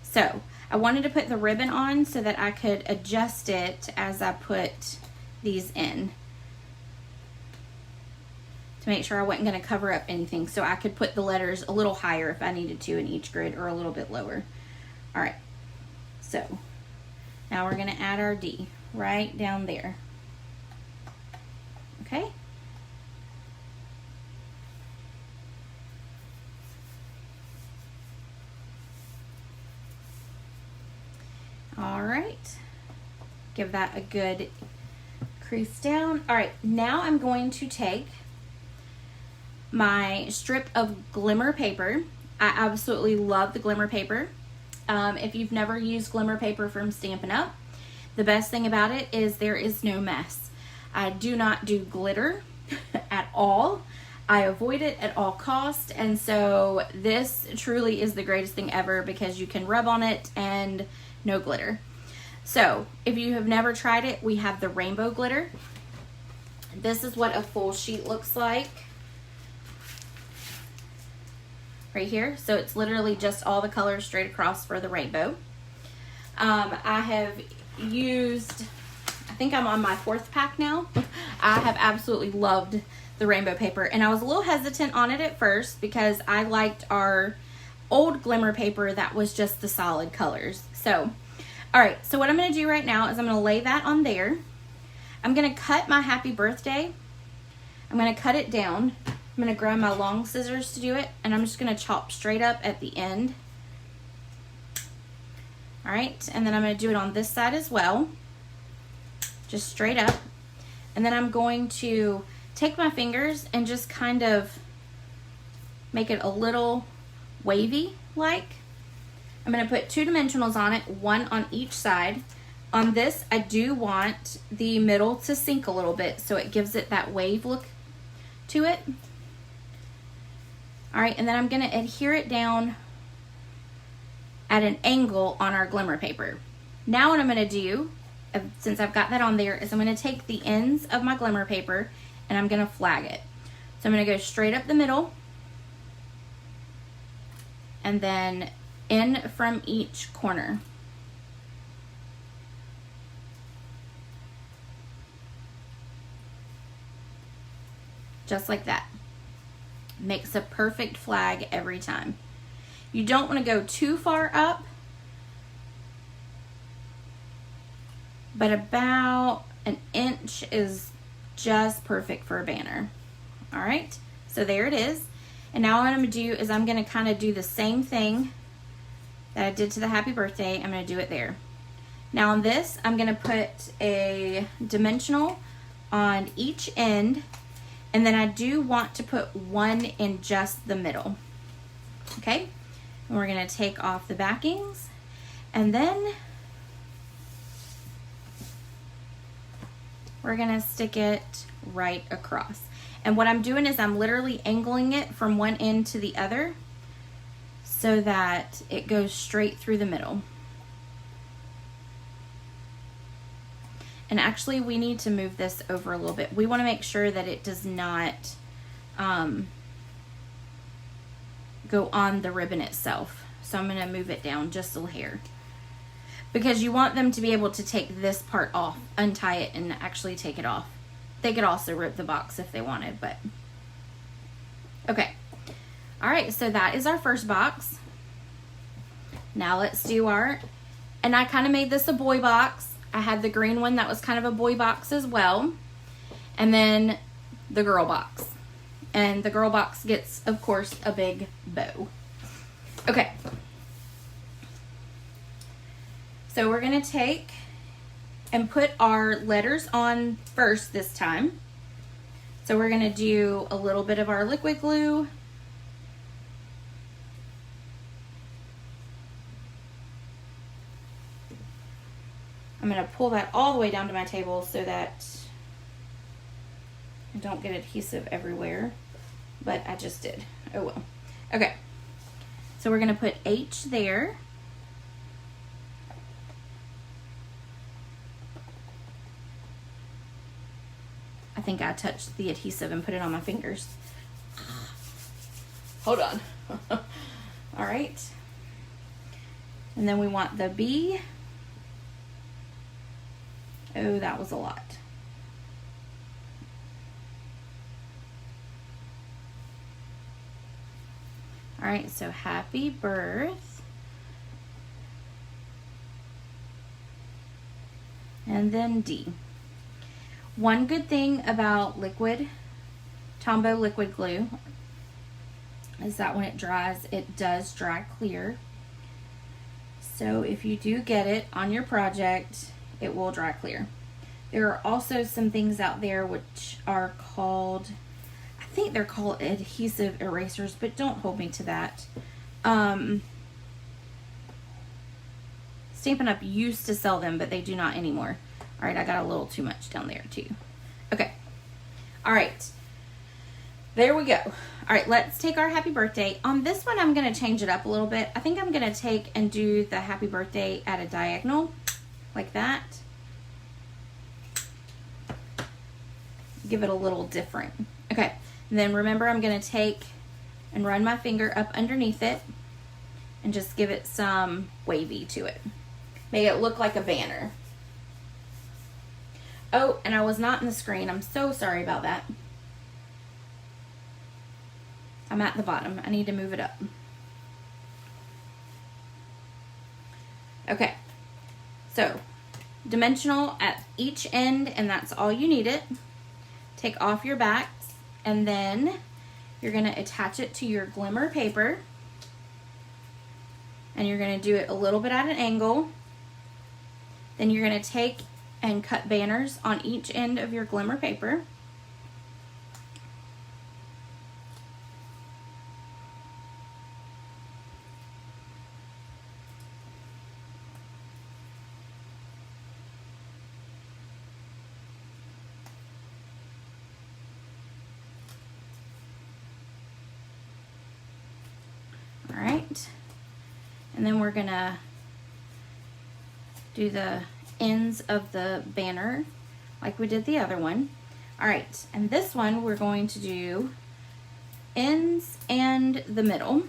So I wanted to put the ribbon on so that I could adjust it as I put these in. to make sure I wasn't going to cover up anything, so I could put the letters a little higher if I needed to in each grid, or a little bit lower. All right, so now we're going to add our D right down there. Okay. All right, give that a good crease down. All right, now I'm going to take my strip of glimmer paper. I absolutely love the glimmer paper. If you've never used glimmer paper from Stampin' Up, the best thing about it is there is no mess. I do not do glitter at all. I avoid it at all costs, and so this truly is the greatest thing ever because you can rub on it and no glitter. So if you have never tried it, we have the rainbow glitter. This is what a full sheet looks like right here. So it's literally just all the colors straight across for the rainbow. I have used, I think I'm on my 4th pack now. I have absolutely loved the rainbow paper, and I was a little hesitant on it at first because I liked our old glimmer paper that was just the solid colors. So, all right, so what I'm going to do right now is I'm going to lay that on there. I'm going to cut my happy birthday. I'm going to cut it down. I'm going to grab my long scissors to do it, and I'm just going to chop straight up at the end. All right, and then I'm going to do it on this side as well, just straight up. And then I'm going to take my fingers and just kind of make it a little wavy like. I'm going to put 2 dimensionals on it, 1 on each side. On this, I do want the middle to sink a little bit so it gives it that wave look to it. All right, and then I'm going to adhere it down at an angle on our glimmer paper. Now what I'm going to do, since I've got that on there, is I'm going to take the ends of my glimmer paper and I'm going to flag it. So I'm going to go straight up the middle and then in from each corner. Just like that. Makes a perfect flag every time. You don't want to go too far up, but about an inch is just perfect for a banner. All right, so there it is. And now what I'm going to do is I'm going to kind of do the same thing that I did to the happy birthday. I'm going to do it there. Now on this, I'm going to put a dimensional on each end, and then I do want to put 1 in just the middle. Okay, and we're going to take off the backings, and then we're going to stick it right across. And what I'm doing is I'm literally angling it from one end to the other so that it goes straight through the middle. And actually we need to move this over a little bit. We want to make sure that it does not go on the ribbon itself. So I'm going to move it down just a hair, because you want them to be able to take this part off, untie it, and actually take it off. They could also rip the box if they wanted, but okay. All right, so that is our first box. Now let's do our, and I kind of made this a boy box. I had the green one that was kind of a boy box as well, and then the girl box. And the girl box gets, of course, a big bow. Okay. So we're gonna take and put our letters on first this time. So we're gonna do a little bit of our liquid glue. I'm gonna pull that all the way down to my table so that I don't get adhesive everywhere, but I just did. Oh well. Okay, so we're gonna put H there. I think I touched the adhesive and put it on my fingers. Hold on. All right. And then we want the B. Oh, that was a lot. All right, so happy birth. And then D. One good thing about Tombow liquid glue is that when it dries, it does dry clear. So if you do get it on your project, it will dry clear. There are also some things out there which are called, I think they're called adhesive erasers, but don't hold me to that. Stampin' Up! Used to sell them, but they do not anymore. All right, I got a little too much down there too. Okay, all right, there we go. All right, let's take our happy birthday. On this one, I'm gonna change it up a little bit. I think I'm gonna take and do the happy birthday at a diagonal, like that. Give it a little different. Okay, and then remember I'm gonna take and run my finger up underneath it and just give it some wavy to it. Make it look like a banner. Oh, and I was not in the screen. I'm so sorry about that. I'm at the bottom. I need to move it up. Okay, so dimensional at each end, and that's all you need it. Take off your backs, and then you're gonna attach it to your glimmer paper, and you're gonna do it a little bit at an angle. Then you're gonna take and cut banners on each end of your glimmer paper. All right, and then we're gonna do the ends of the banner like we did the other one. All right, and this one we're going to do ends and the middle.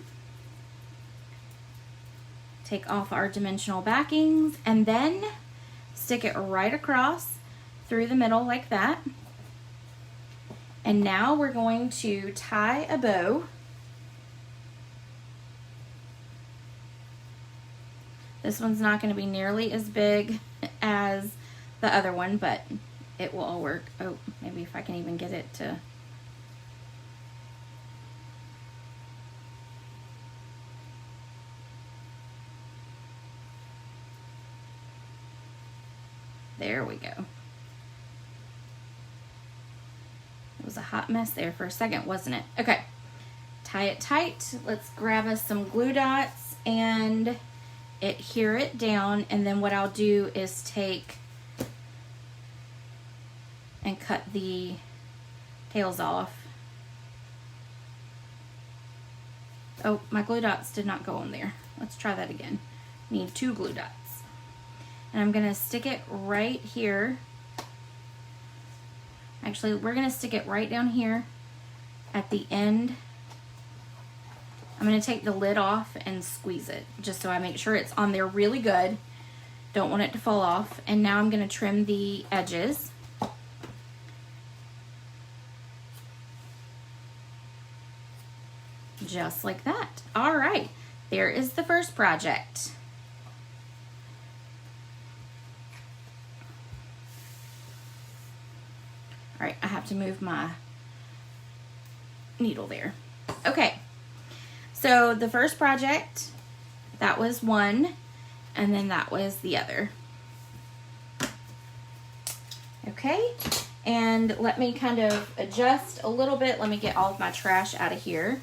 Take off our dimensional backings and then stick it right across through the middle like that. And now we're going to tie a bow. This one's not going to be nearly as big as the other one, but it will all work. Oh, maybe if I can even get it to... There we go. It was a hot mess there for a second, wasn't it? Okay, tie it tight. Let's grab us some glue dots and adhere it down, and then what I'll do is take and cut the tails off. Oh, my glue dots did not go on there. Let's try that again. Need 2 glue dots. And I'm gonna stick it right here. Actually, we're gonna stick it right down here at the end. I'm gonna take the lid off and squeeze it just so I make sure it's on there really good. Don't want it to fall off. And now I'm gonna trim the edges. Just like that. All right, there is the first project. All right, I have to move my needle there. Okay. So the first project, that was one, and then that was the other. Okay, and let me kind of adjust a little bit. Let me get all of my trash out of here.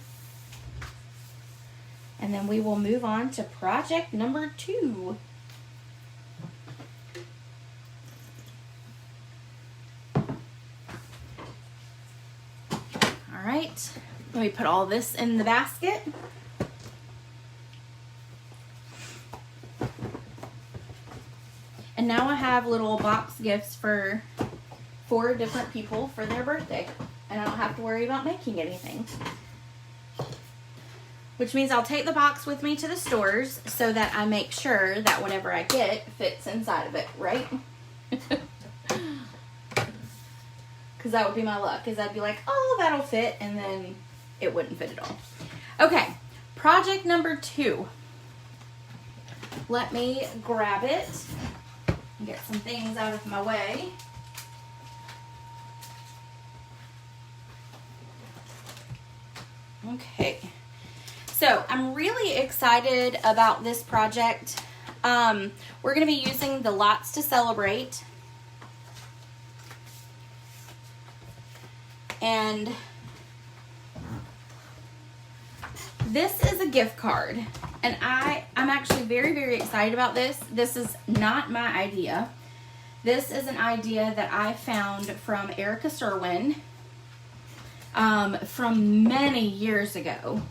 And then we will move on to project number 2. All right, let me put all this in the basket. And now I have little box gifts for 4 different people for their birthday. And I don't have to worry about making anything. Which means I'll take the box with me to the stores so that I make sure that whatever I get fits inside of it, right? Because that would be my luck, is I'd be like, oh, that'll fit, and then it wouldn't fit at all. Okay, project number 2. Let me grab it and get some things out of my way. Okay, so I'm really excited about this project. We're going to be using the Lots to Celebrate. And this is a gift card. And I'm actually very, very excited about this. This is not my idea. This is an idea that I found from Erica Serwin from many years ago.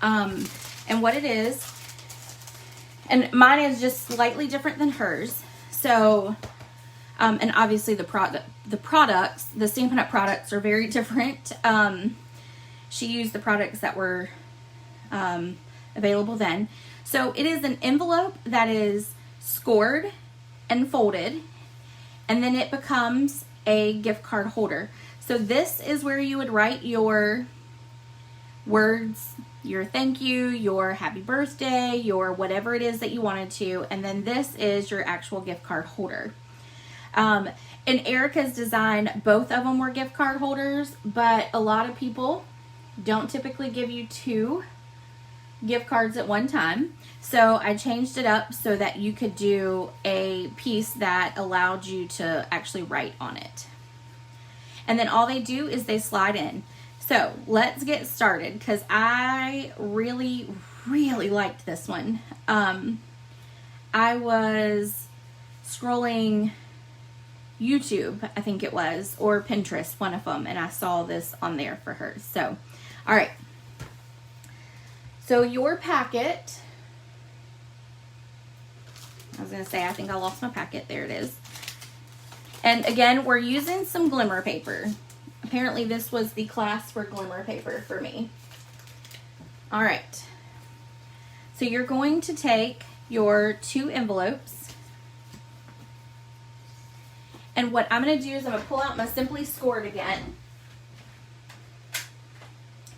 And what it is, and mine is just slightly different than hers. So, and obviously the products, the Stampin' Up! Products are very different. She used the products that were available then. So it is an envelope that is scored and folded, and then it becomes a gift card holder. So this is where you would write your words, your thank you, your happy birthday, your whatever it is that you wanted to, and then this is your actual gift card holder. In Erica's design, both of them were gift card holders, but a lot of people don't typically give you 2 gift cards at one time. So I changed it up so that you could do a piece that allowed you to actually write on it. And then all they do is they slide in. So let's get started because I really, really liked this one. I was scrolling YouTube, I think it was, or Pinterest, one of them, and I saw this on there for her. So, all right. So your packet, I was going to say, I think I lost my packet. There it is. And again, we're using some glimmer paper. Apparently this was the class for glimmer paper for me. All right. So you're going to take your 2 envelopes. And what I'm going to do is I'm going to pull out my Simply Scored again.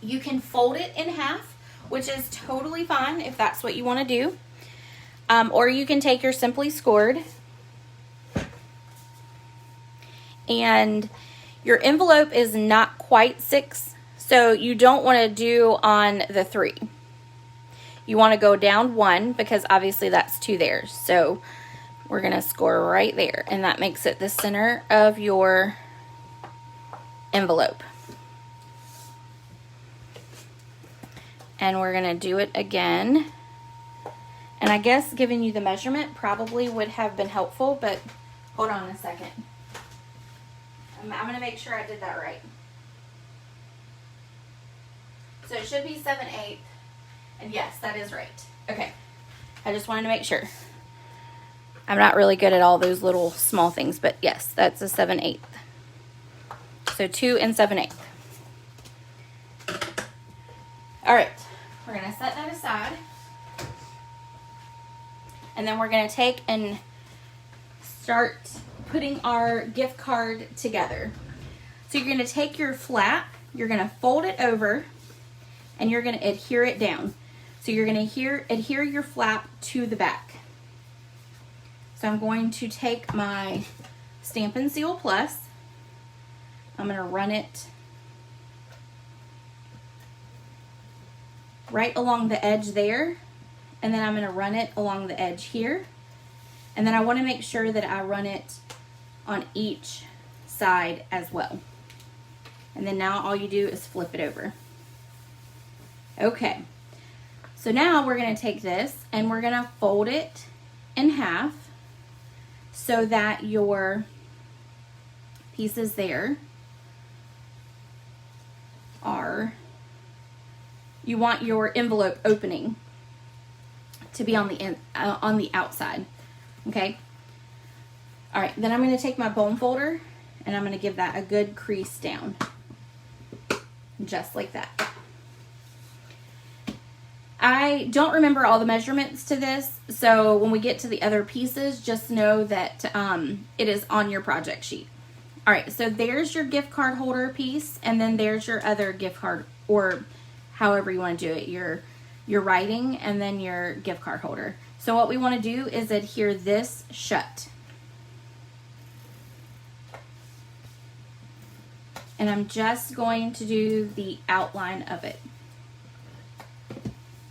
You can fold it in half, which is totally fine if that's what you want to do. Or you can take your Simply Scored, and your envelope is not quite 6, so you don't want to do on the 3. You want to go down 1 because obviously that's 2 there. So we're going to score right there, and that makes it the center of your envelope. And we're going to do it again. And I guess giving you the measurement probably would have been helpful, but hold on a second. I'm going to make sure I did that right. So it should be 7/8. And yes, that is right. Okay. I just wanted to make sure. I'm not really good at all those little small things, but yes, that's a 7/8. So 2 and 7/8. All right. We're going to set that aside. And then we're going to take and start putting our gift card together. So you're going to take your flap, you're going to fold it over, and you're going to adhere it down. So you're going to adhere your flap to the back. So I'm going to take my Stampin' Seal Plus. I'm going to run it right along the edge there, and then I'm going to run it along the edge here. And then I want to make sure that I run it on each side as well. And then now all you do is flip it over. Okay, so now we're going to take this and we're going to fold it in half so that your pieces there are, you want your envelope opening to be on the outside. Okay. All right. Then I'm going to take my bone folder and I'm going to give that a good crease down, just like that. I don't remember all the measurements to this, so when we get to the other pieces, just know that it is on your project sheet. All right. So there's your gift card holder piece, and then there's your other gift card, or however you want to do it, your writing and then your gift card holder. So what we want to do is adhere this shut. And I'm just going to do the outline of it,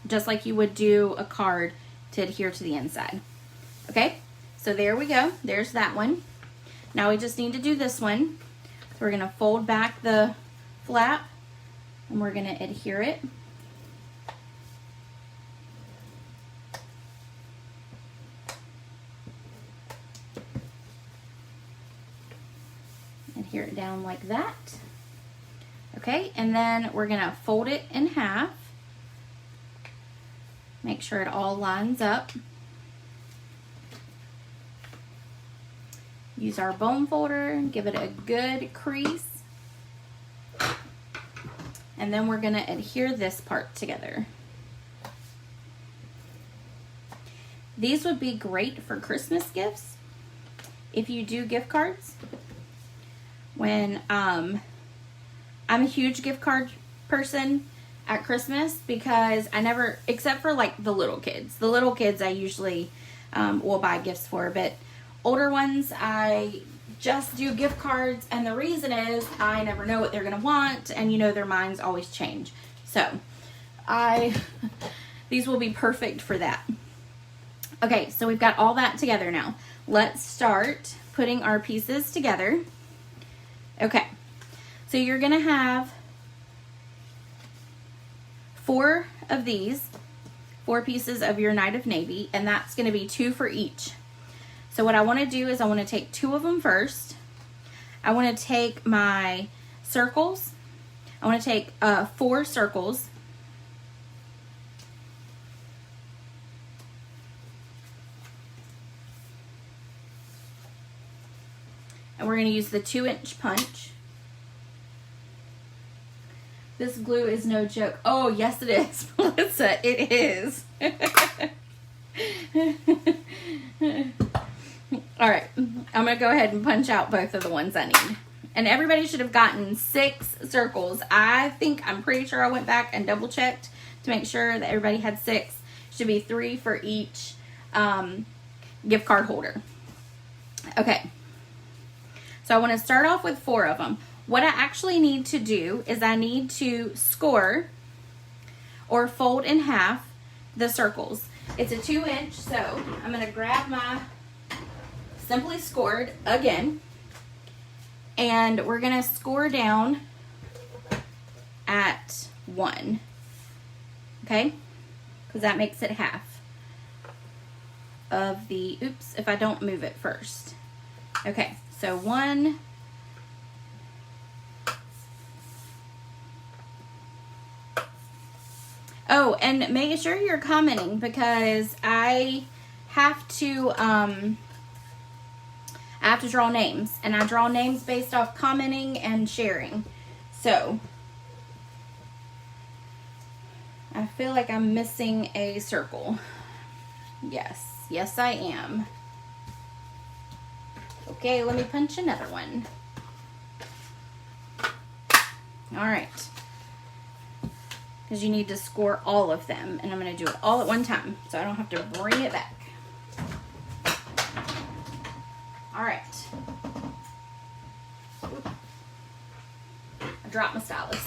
just like you would do a card to adhere to the inside. Okay, so there we go. There's that one. Now we just need to do this one. So we're going to fold back the flap and we're going to adhere it. Adhere it down like that. Okay, and then we're going to fold it in half. Make sure it all lines up. Use our bone folder, give it a good crease. And then we're going to adhere this part together. These would be great for Christmas gifts if you do gift cards. When I'm a huge gift card person at Christmas because I never, except for like the little kids. The little kids I usually will buy gifts for, but older ones I just do gift cards, and the reason is I never know what they're gonna want, and you know their minds always change. So these will be perfect for that. Okay, so we've got all that together now. Let's start putting our pieces together. Okay, so you're gonna have 4 of these, 4 pieces of your Night of Navy, and that's gonna be 2 for each. So what I wanna do is I wanna take 2 of them first. I wanna take my circles. I wanna take 4 circles. And we're going to use the 2-inch punch. This glue is no joke. Oh, yes it is, Melissa. It is. All right. I'm going to go ahead and punch out both of the ones I need. And everybody should have gotten 6 circles. I'm pretty sure I went back and double checked to make sure that everybody had 6. Should be 3 for each gift card holder. Okay. So I want to start off with 4 of them. What I actually need to do is I need to score or fold in half the circles. It's a 2-inch, so I'm going to grab my Simply Scored again, and we're going to score down at 1, okay? Because that makes it half of the, oops, if I don't move it first. Okay, so 1, oh, and make sure you're commenting because I have to draw names, and I draw names based off commenting and sharing. So I feel like I'm missing a circle. Yes I am. Okay, let me punch another one. All right. Because you need to score all of them, and I'm going to do it all at one time so I don't have to bring it back. All right. I dropped my stylus.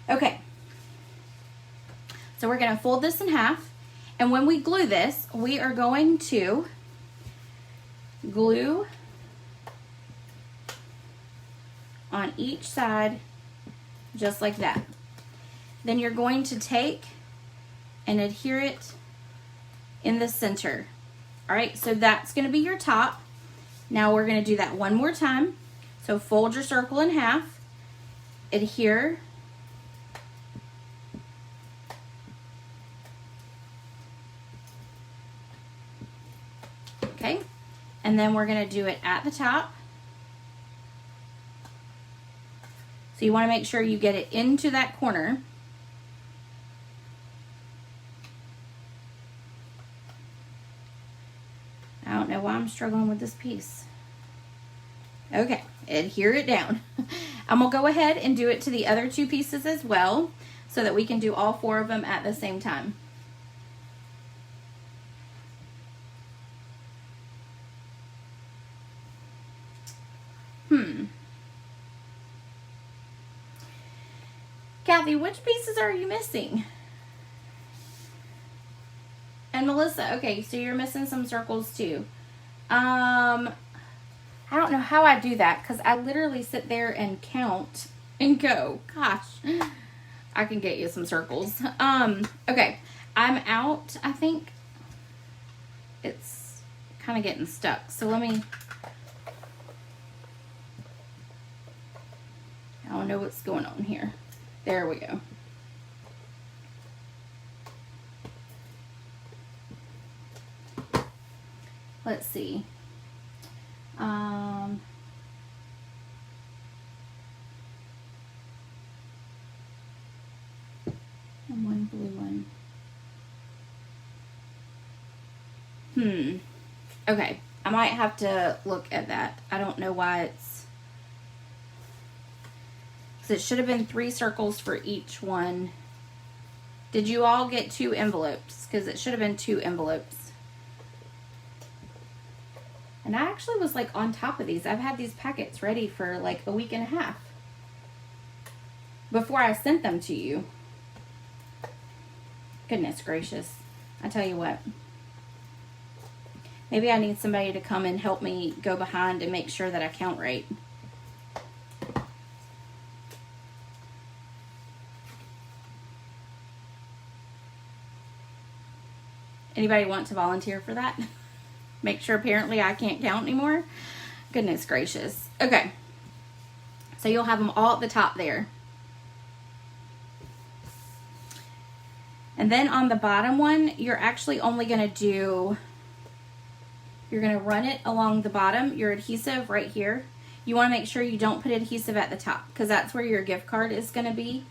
Okay. So we're going to fold this in half, and when we glue this, we are going to glue on each side just like that. Then you're going to take and adhere it in the center. All right, so that's going to be your top. Now we're going to do that one more time. So fold your circle in half, adhere, okay, and then we're going to do it at the top. So you want to make sure you get it into that corner. I don't know why I'm struggling with this piece. Okay, adhere it down. I'm gonna go ahead and do it to the other 2 pieces as well so that we can do all 4 of them at the same time. Kathy, which pieces are you missing? And Melissa, okay, so you're missing some circles too. I don't know how I do that because I literally sit there and count and go, gosh, I can get you some circles. Okay, I'm out. I think it's kind of getting stuck. So let me, I don't know what's going on here. There we go. Let's see. And one blue one. Okay. I might have to look at that. I don't know why it's... So it should have been 3 circles for each one. Did you all get 2 envelopes? Because it should have been 2 envelopes. And I actually was like on top of these. I've had these packets ready for like a week and a half before I sent them to you. Goodness gracious. I tell you what. Maybe I need somebody to come and help me go behind and make sure that I count right. Anybody want to volunteer for that? Make sure apparently I can't count anymore. Goodness gracious. Okay. So you'll have them all at the top there. And then on the bottom one, you're actually only going to do, you're going to run it along the bottom, your adhesive right here. You want to make sure you don't put adhesive at the top because that's where your gift card is going to be.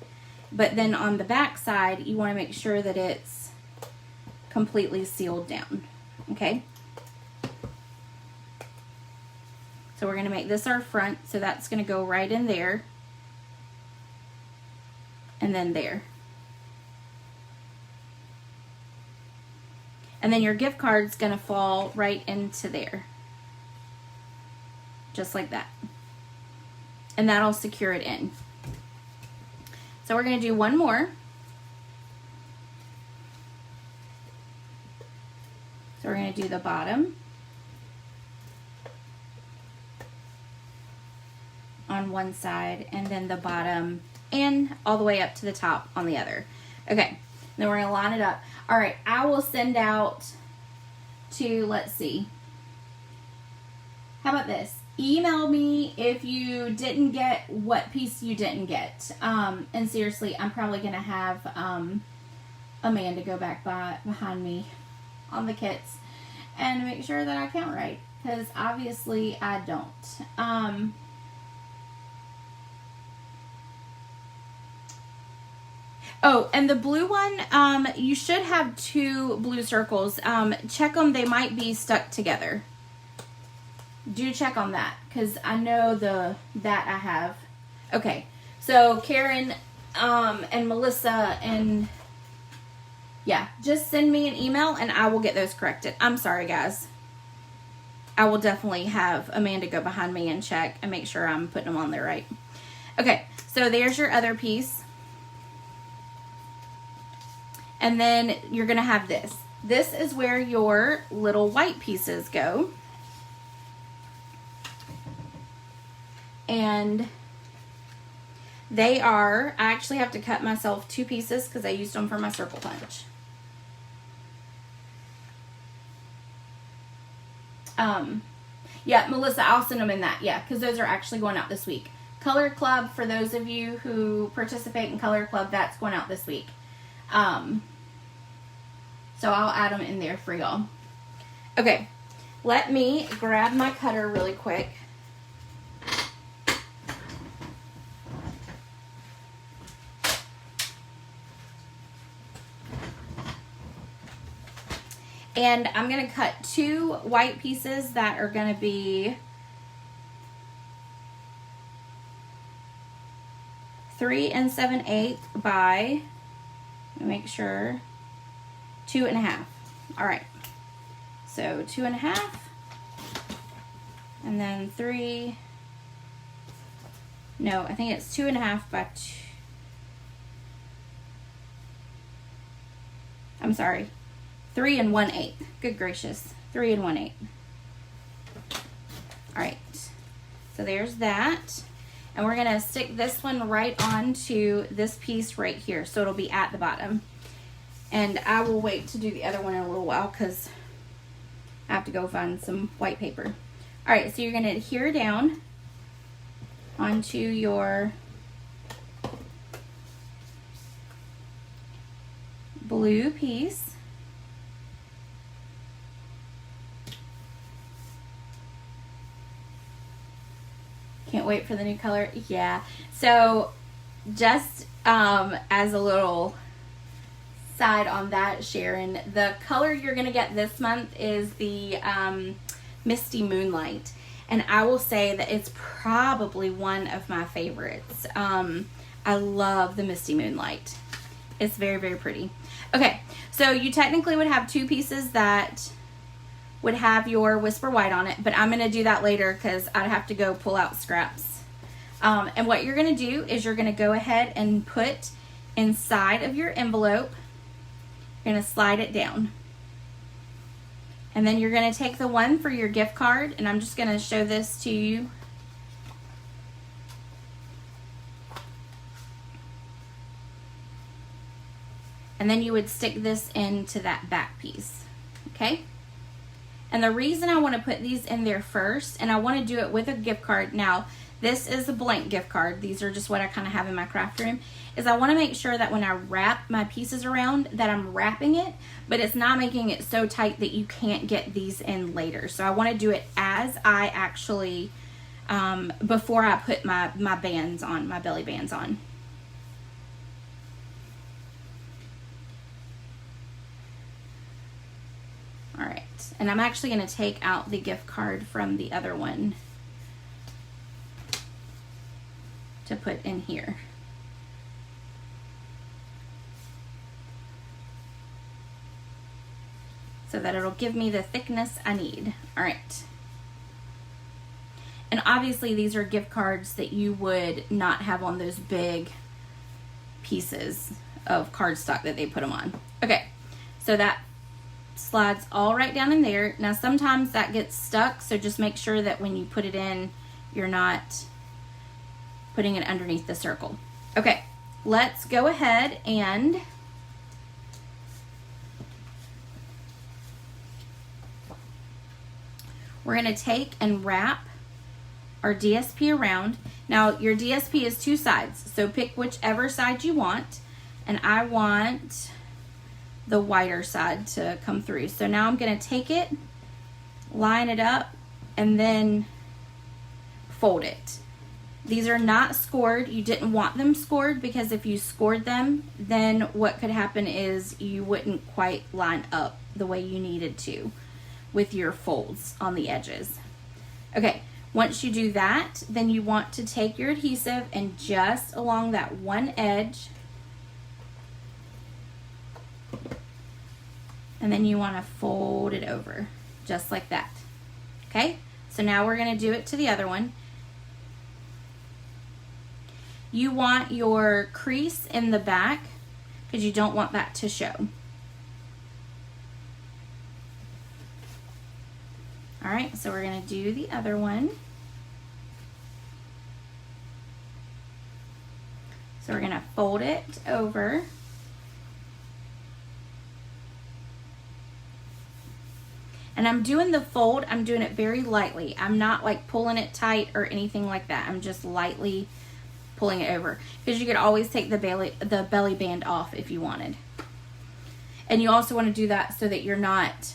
But then on the back side, you want to make sure that it's completely sealed down. Okay? So we're going to make this our front, so that's going to go right in there, and then there. And then your gift card's going to fall right into there, just like that. And that'll secure it in. So we're going to do one more. So we're going to do the bottom on one side and then the bottom and all the way up to the top on the other. Okay, then we're going to line it up. All right, I will send out to, let's see. How about this? Email me if you didn't get what piece you didn't get. And seriously, I'm probably going to have Amanda go back behind me on the kits and make sure that I count right, because obviously I don't. Oh, and the blue one, you should have 2 blue circles. Check them, they might be stuck together. Do check on that, because I know that I have. Okay, so Karen and Melissa and yeah, just send me an email and I will get those corrected. I'm sorry, guys. I will definitely have Amanda go behind me and check and make sure I'm putting them on there right. Okay, so there's your other piece. And then you're going to have this. This is where your little white pieces go. And they are, I actually have to cut myself 2 pieces because I used them for my circle punch. Yeah, Melissa, I'll send them in that. Yeah, because those are actually going out this week. Color Club, for those of you who participate in Color Club, that's going out this week. So I'll add them in there for y'all. Okay, let me grab my cutter really quick. And I'm going to cut 2 white pieces that are going to be 3 7/8 by, let me make sure, 2.5. All right, so 2.5, and then 3. No, I think it's 2.5 by 2. I'm sorry, 3 1/8. Good gracious, 3 1/8. All right, so there's that. And we're gonna stick this one right onto this piece right here, so it'll be at the bottom. And I will wait to do the other one in a little while because I have to go find some white paper. All right, so you're gonna adhere down onto your blue piece. Can't wait for the new color. Yeah. So just as a little side on that, Sharon, the color you're going to get this month is the Misty Moonlight. And I will say that it's probably one of my favorites. I love the Misty Moonlight. It's very, very pretty. Okay, so you technically would have 2 pieces that would have your Whisper White on it, but I'm going to do that later because I'd have to go pull out scraps. And what you're going to do is you're going to go ahead and put inside of your envelope, you're going to slide it down. And then you're going to take the one for your gift card, and I'm just going to show this to you. And then you would stick this into that back piece, okay? And the reason I want to put these in there first, and I want to do it with a gift card. Now, this is a blank gift card. These are just what I kind of have in my craft room. Is I want to make sure that when I wrap my pieces around that I'm wrapping it, but it's not making it so tight that you can't get these in later. So I want to do it as I actually, before I put my bands on, my belly bands on. All right, and I'm actually going to take out the gift card from the other one to put in here. So that it'll give me the thickness I need. All right. And obviously these are gift cards that you would not have on those big pieces of cardstock that they put them on. Okay, so that slides all right down in there. Now sometimes that gets stuck, so just make sure that when you put it in, you're not putting it underneath the circle. Okay, let's go ahead and we're going to take and wrap our DSP around. Now your DSP is 2 sides, so pick whichever side you want, and I want the wider side to come through. So now I'm going to take it, line it up, and then fold it. These are not scored. You didn't want them scored because if you scored them, then what could happen is you wouldn't quite line up the way you needed to with your folds on the edges. Okay, once you do that, then you want to take your adhesive and just along that one edge, and then you want to fold it over just like that. Okay, so now we're going to do it to the other one. You want your crease in the back because you don't want that to show. All right, so we're going to do the other one. So we're going to fold it over. And I'm doing the fold, I'm doing it very lightly. I'm not like pulling it tight or anything like that. I'm just lightly pulling it over because you could always take the belly band off if you wanted. And you also want to do that so that you're not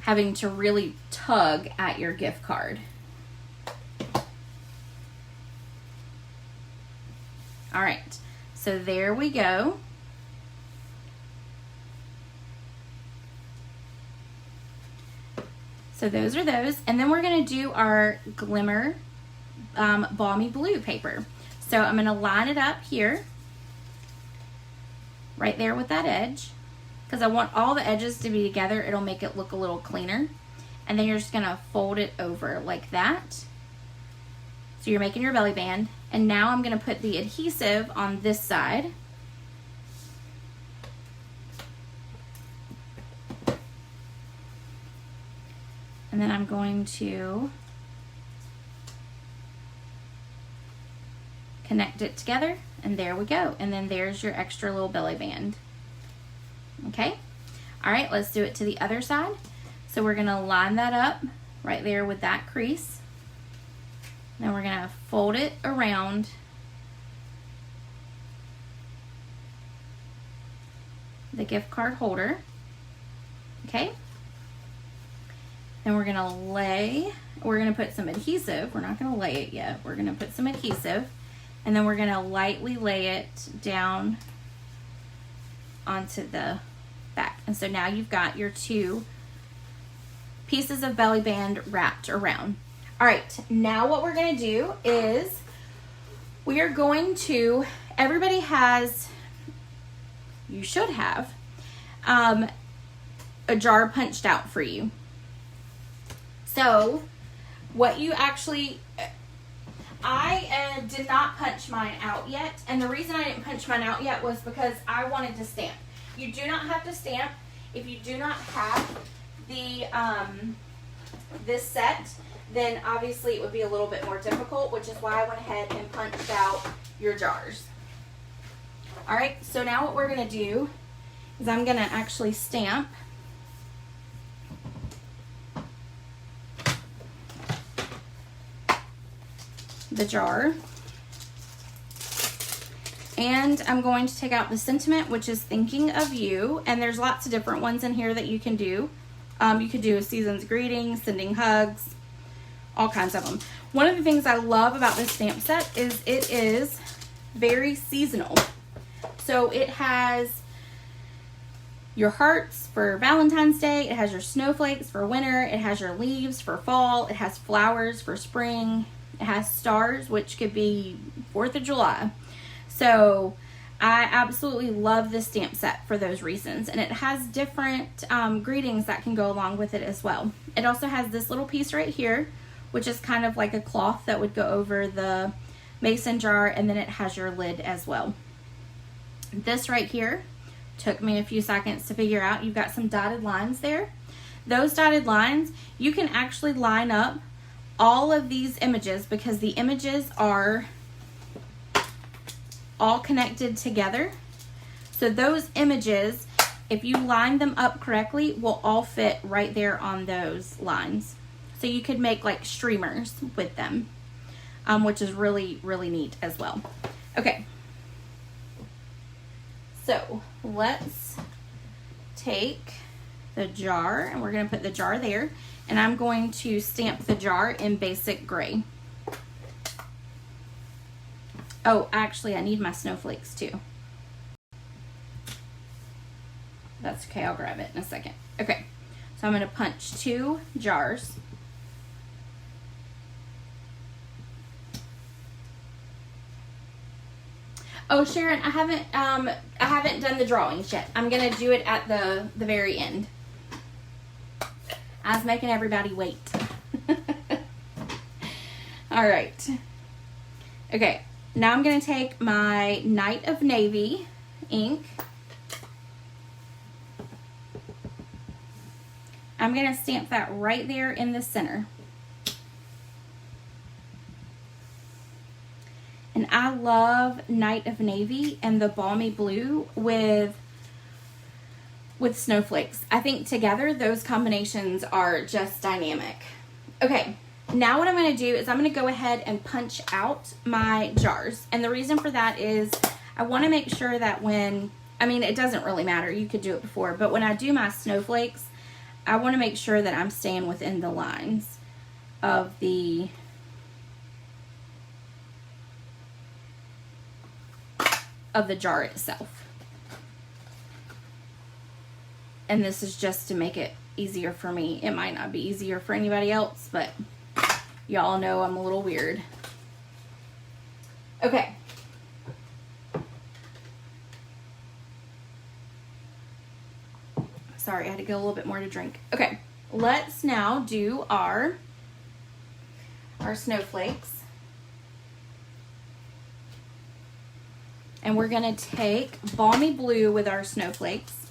having to really tug at your gift card. All right, so there we go. So those are those, and then we're going to do our glimmer balmy blue paper. So I'm going to line it up here, right there with that edge, because I want all the edges to be together. It'll make it look a little cleaner. And then you're just going to fold it over like that. So you're making your belly band. And now I'm going to put the adhesive on this side. And then I'm going to connect it together, and there we go. And then there's your extra little belly band. Okay? All right, let's do it to the other side. So we're gonna line that up right there with that crease. Then we're gonna fold it around the gift card holder. Okay? Then we're gonna put some adhesive. We're not gonna lay it yet. We're gonna put some adhesive, and then we're gonna lightly lay it down onto the back. And so now you've got your 2 pieces of belly band wrapped around. All right, now what we're gonna do is we are going to, everybody has, you should have, a jar punched out for you. So what you actually, I did not punch mine out yet, and the reason I didn't punch mine out yet was because I wanted to stamp. You do not have to stamp if you do not have the this set. Then obviously it would be a little bit more difficult, which is why I went ahead and punched out your jars. All right, so now what we're gonna do is I'm gonna actually stamp the jar, and I'm going to take out the sentiment, which is thinking of you, and there's lots of different ones in here that you can do. You could do a season's greeting, sending hugs, all kinds of them. One of the things I love about this stamp set is it is very seasonal. So it has your hearts for Valentine's Day, it has your snowflakes for winter, it has your leaves for fall, it has flowers for spring, it has stars, which could be 4th of July. So I absolutely love this stamp set for those reasons. And it has different greetings that can go along with it as well. It also has this little piece right here, which is kind of like a cloth that would go over the mason jar, and then it has your lid as well. This right here took me a few seconds to figure out. You've got some dotted lines there. Those dotted lines, you can actually line up all of these images because the images are all connected together. So those images, if you line them up correctly, will all fit right there on those lines. So you could make like streamers with them, which is really, really neat as well. Okay. So let's take the jar, and we're going to put the jar there, and I'm going to stamp the jar in basic gray. Oh, actually I need my snowflakes too. That's okay, I'll grab it in a second. Okay, so I'm going to punch 2 jars. Oh, Sharon, I haven't done the drawings yet. I'm gonna do it at the very end. I was making everybody wait. All right. Okay, now I'm gonna take my Night of Navy ink. I'm gonna stamp that right there in the center. And I love Night of Navy and the Balmy Blue with snowflakes. I think together those combinations are just dynamic. Okay, now what I'm going to do is I'm going to go ahead and punch out my jars. And the reason for that is I want to make sure that it doesn't really matter. You could do it before. But when I do my snowflakes, I want to make sure that I'm staying within the lines of the jar itself. And this is just to make it easier for me. It might not be easier for anybody else, but y'all know I'm a little weird. Okay. Sorry, I had to get a little bit more to drink. Okay, let's now do our snowflakes. And we're gonna take Balmy Blue with our snowflakes.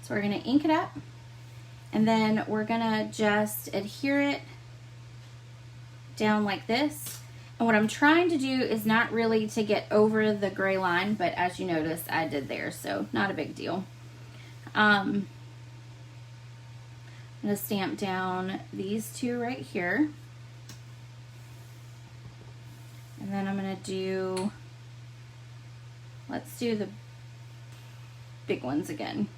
So we're gonna ink it up, and then we're gonna just adhere it down like this. And what I'm trying to do is not really to get over the gray line, but as you notice, I did there, so not a big deal. I'm gonna stamp down these two right here. And then I'm gonna do, let's do the big ones again.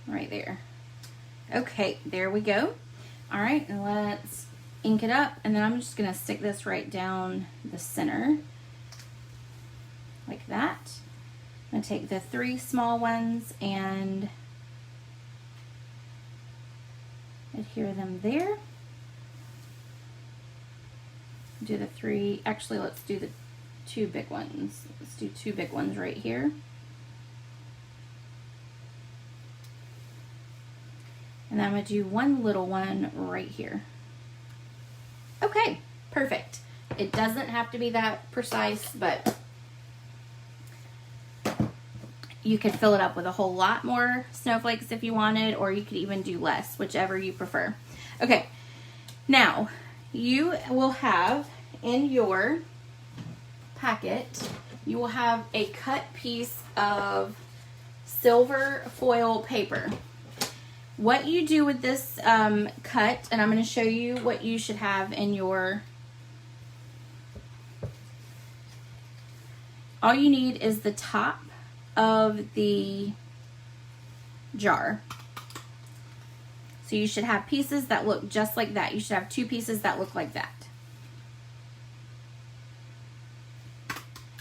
Right there. Okay, there we go. All right, and let's ink it up, and then I'm just gonna stick this right down the center like that. I'm gonna take the 3 small ones and adhere them there. Do the 3, actually let's do the 2 big ones. Let's do 2 big ones right here. And then I'm going to do 1 little one right here. Okay, perfect. It doesn't have to be that precise, but you could fill it up with a whole lot more snowflakes if you wanted, or you could even do less, whichever you prefer. Okay, now you will have in your packet, you will have a cut piece of silver foil paper. What you do with this cut, and I'm going to show you what you should have in your, all you need is the top of the jar. So you should have pieces that look just like that. You should have 2 pieces that look like that.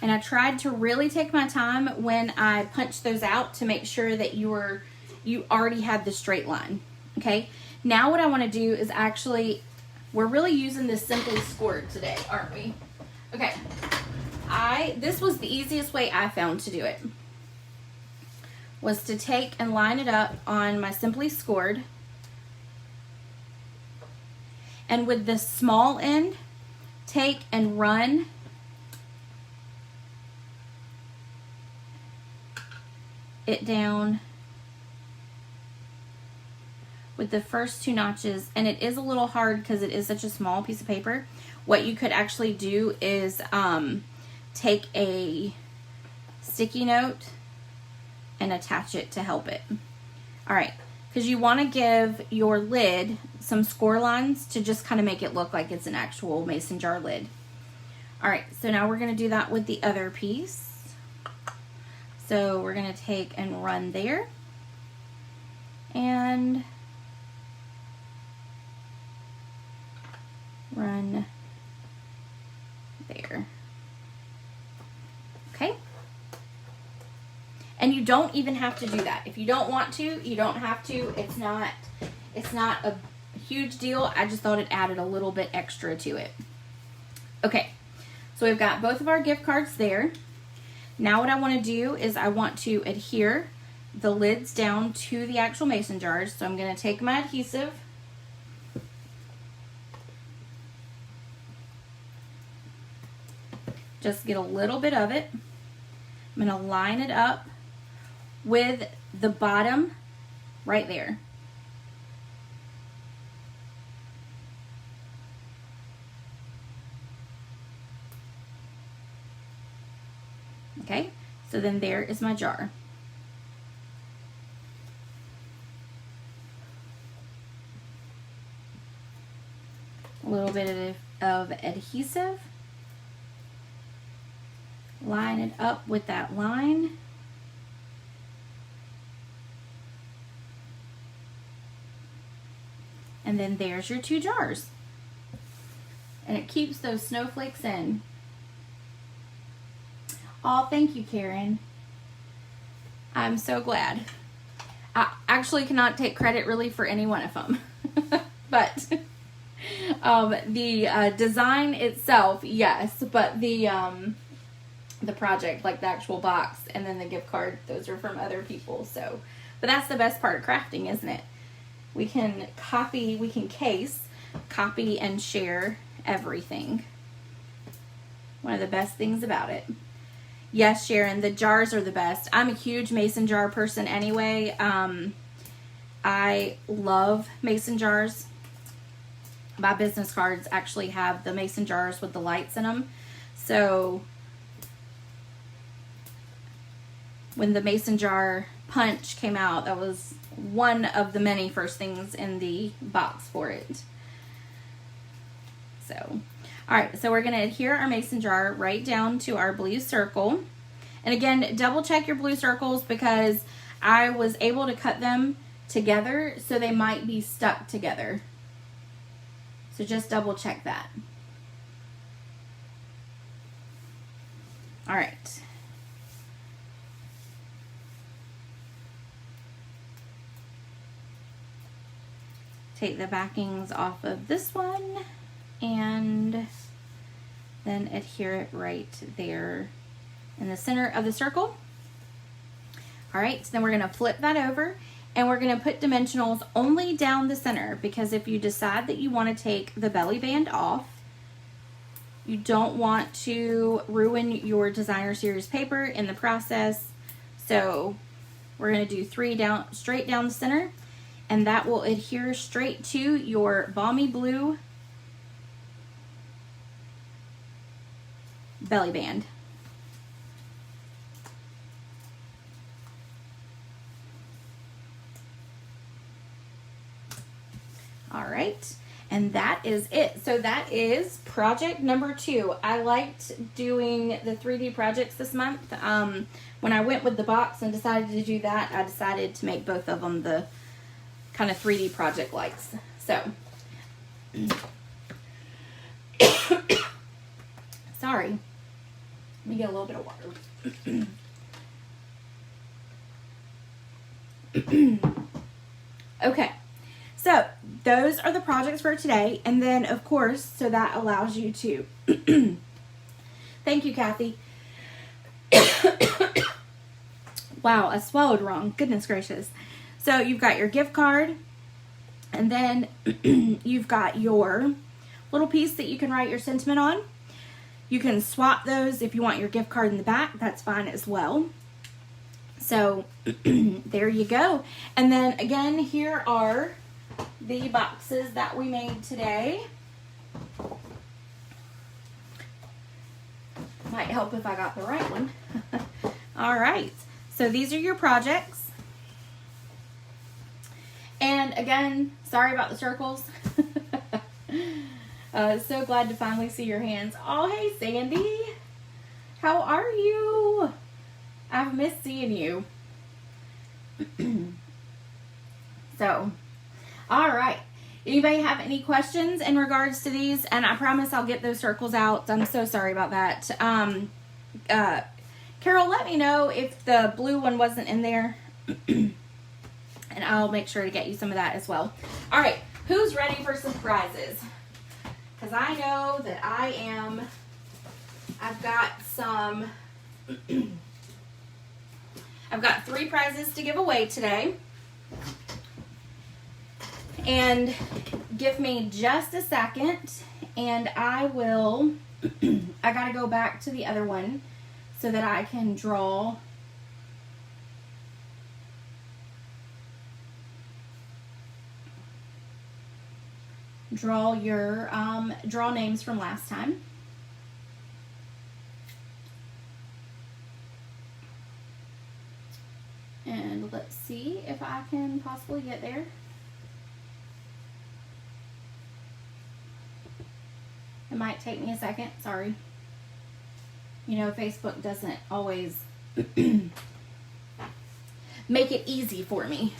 And I tried to really take my time when I punched those out to make sure that you already had the straight line. Okay, now what I want to do is actually, we're really using this Simply Scored today, aren't we? Okay, this was the easiest way I found to do it, was to take and line it up on my Simply Scored, and with the small end, take and run it down with the first 2 notches. And it is a little hard because it is such a small piece of paper. What you could actually do is take a sticky note and attach it to help it. All right, because you want to give your lid some score lines to just kind of make it look like it's an actual mason jar lid. All right, so now we're going to do that with the other piece. So we're going to take and run there, and run there. Okay, and you don't even have to do that. If you don't want to, you don't have to. It's not a huge deal. I just thought it added a little bit extra to it. Okay, so we've got both of our gift cards there. Now what I want to do is I want to adhere the lids down to the actual mason jars. So I'm going to take my adhesive, just get a little bit of it. I'm going to line it up with the bottom right there. Okay, so then there is my jar. A little bit of adhesive. Line it up with that line. And then there's your 2 jars. And it keeps those snowflakes in. Oh, thank you, Karen. I'm so glad. I actually cannot take credit really for any one of them. But the design itself, yes. But the project, like the actual box and then the gift card, those are from other people. So, but that's the best part of crafting, isn't it? We can copy, we can copy and share everything. One of the best things about it. Yes, Sharon, the jars are the best. I'm a huge mason jar person anyway. I love mason jars. My business cards actually have the mason jars with the lights in them. So when the mason jar punch came out, that was one of the many first things in the box for it. So, all right, so we're going to adhere our mason jar right down to our blue circle. And again, double check your blue circles because I was able to cut them together, so they might be stuck together. So just double check that. All right. Take the backings off of this one and then adhere it right there in the center of the circle. All right, so then we're going to flip that over and we're going to put dimensionals only down the center, because if you decide that you want to take the belly band off, you don't want to ruin your designer series paper in the process. So we're going to do 3 down, straight down the center, and that will adhere straight to your balmy blue belly band. All right, and that is it. So that is project number 2. I liked doing the 3D projects this month. When I went with the box and decided to do that, I decided to make both of them the kind of 3D project likes. So, sorry. Let me get a little bit of water. Okay. So those are the projects for today. And then of course, so that allows you to, thank you, Kathy. Wow, I swallowed wrong. Goodness gracious. So you've got your gift card, and then you've got your little piece that you can write your sentiment on. You can swap those if you want your gift card in the back. That's fine as well. So there you go. And then again, here are the boxes that we made today. Might help if I got the right one. All right, so these are your projects. And again, sorry about the circles. So glad to finally see your hands. Oh, hey Sandy, how are you? I've missed seeing you. So, all right. Anybody have any questions in regards to these? And I promise I'll get those circles out. I'm so sorry about that. Carol, let me know if the blue one wasn't in there. And I'll make sure to get you some of that as well. All right. Who's ready for some prizes? Because I know that I am. I've got some. I've got 3 prizes to give away today. And give me just a second and I will, I gotta go back to the other one so that I can draw your, draw names from last time. And let's see if I can possibly get there. It might take me a second, sorry. You know, Facebook doesn't always make it easy for me.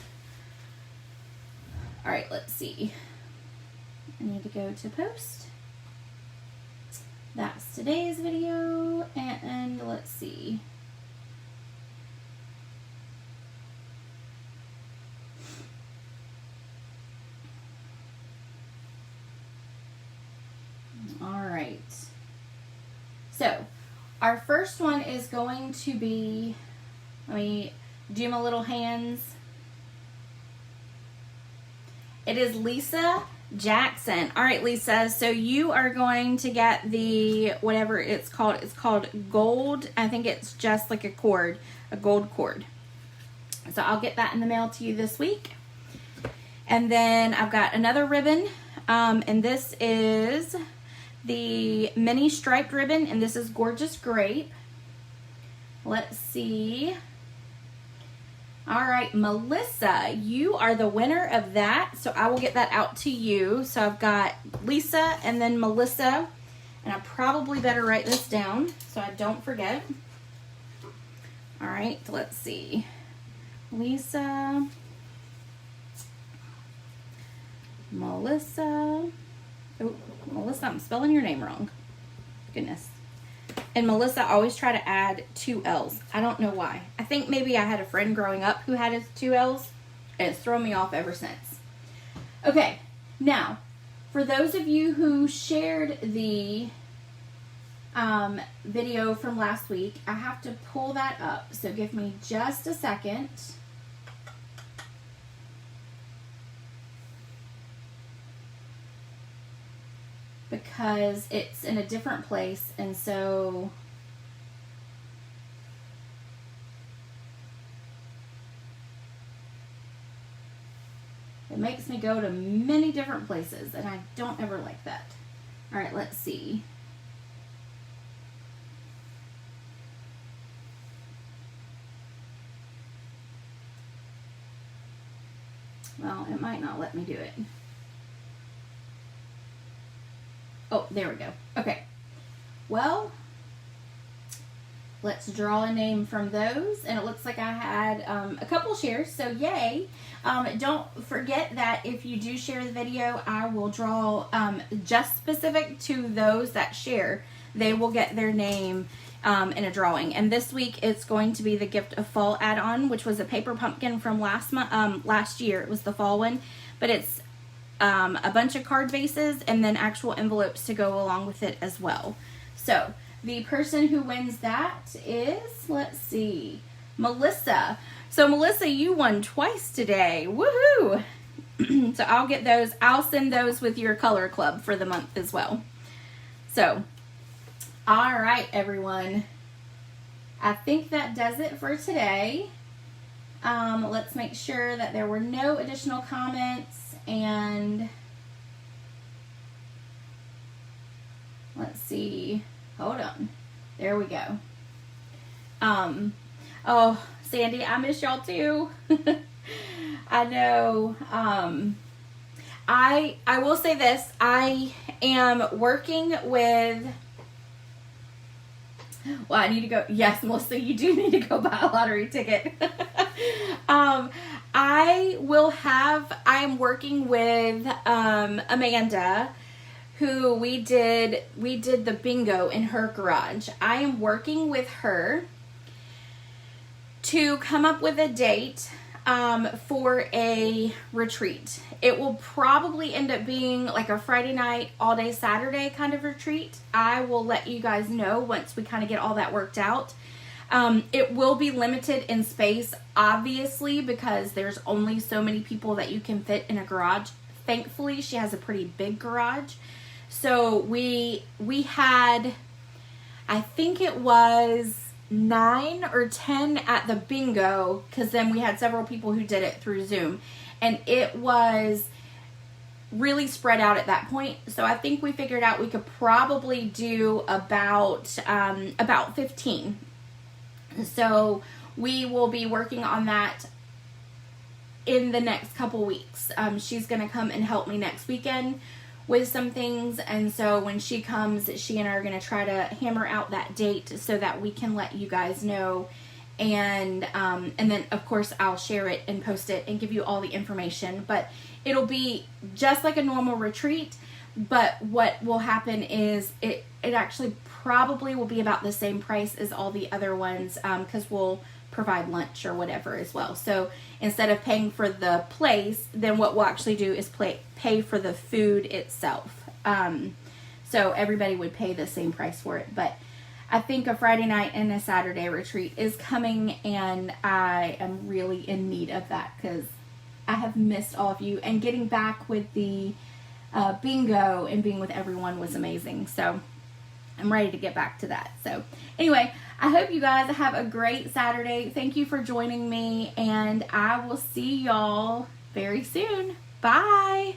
All right, let's see. I need to go to post. that's today's video, and let's see. All right. So, our first one is going to be, let me do my little hands. It is Lisa Jackson. All right, Lisa, so you are going to get the, whatever it's called gold. I think it's just like a cord, a gold cord. So I'll get that in the mail to you this week. And then I've got another ribbon, and this is the mini striped ribbon, and this is Gorgeous Grape. Let's see. All right, Melissa, you are the winner of that, so I will get that out to you. So I've got Lisa and then Melissa, and I probably better write this down so I don't forget. All right, let's see. Lisa, Melissa. Oh, Melissa, I'm spelling your name wrong. Goodness. And Melissa, I always try to add 2 L's. I don't know why. I think maybe I had a friend growing up who had his 2 L's, and it's thrown me off ever since. Okay, now, for those of you who shared the video from last week, I have to pull that up, so give me just a second. Because it's in a different place, and so it makes me go to many different places, and I don't ever like that. All right, let's see. Well, it might not let me do it. Oh, there we go. Okay. Well, let's draw a name from those. And it looks like I had a couple shares, so yay. Don't forget that if you do share the video, I will draw just specific to those that share. They will get their name in a drawing. And this week it's going to be the Gift of Fall add-on, which was a paper pumpkin from last year. It was the fall one, but it's a bunch of card bases and then actual envelopes to go along with it as well. So the person who wins that is, let's see, Melissa. So Melissa, you won twice today. Woohoo! So I'll get those. I'll send those with your color club for the month as well. So, all right, everyone. I think that does it for today. Let's make sure that there were no additional comments. And let's see. Hold on. There we go. Oh, Sandy, I miss y'all too. I know. I will say this. I am working with. Well, I need to go. Yes, Melissa, you do need to go buy a lottery ticket. I'm working with Amanda, who we did the bingo in her garage. I am working with her to come up with a date for a retreat. It will probably end up being like a Friday night, all day Saturday kind of retreat. I will let you guys know once we kind of get all that worked out. It will be limited in space, obviously, because there's only so many people that you can fit in a garage. Thankfully, she has a pretty big garage. So we had, I think it was 9 or 10 at the bingo, because then we had several people who did it through Zoom, and it was really spread out at that point. So I think we figured out we could probably do about 15. So we will be working on that in the next couple weeks. She's going to come and help me next weekend with some things, and so when she comes, she and I are going to try to hammer out that date so that we can let you guys know, and then of course I'll share it and post it and give you all the information. But it'll be just like a normal retreat, But what will happen is it actually probably will be about the same price as all the other ones, because we'll provide lunch or whatever as well. So instead of paying for the place, then what we'll actually do is pay for the food itself. So everybody would pay the same price for it. But I think a Friday night and a Saturday retreat is coming, and I am really in need of that because I have missed all of you, and getting back with the bingo and being with everyone was amazing. So I'm ready to get back to that. So anyway, I hope you guys have a great Saturday. Thank you for joining me, and I will see y'all very soon. Bye.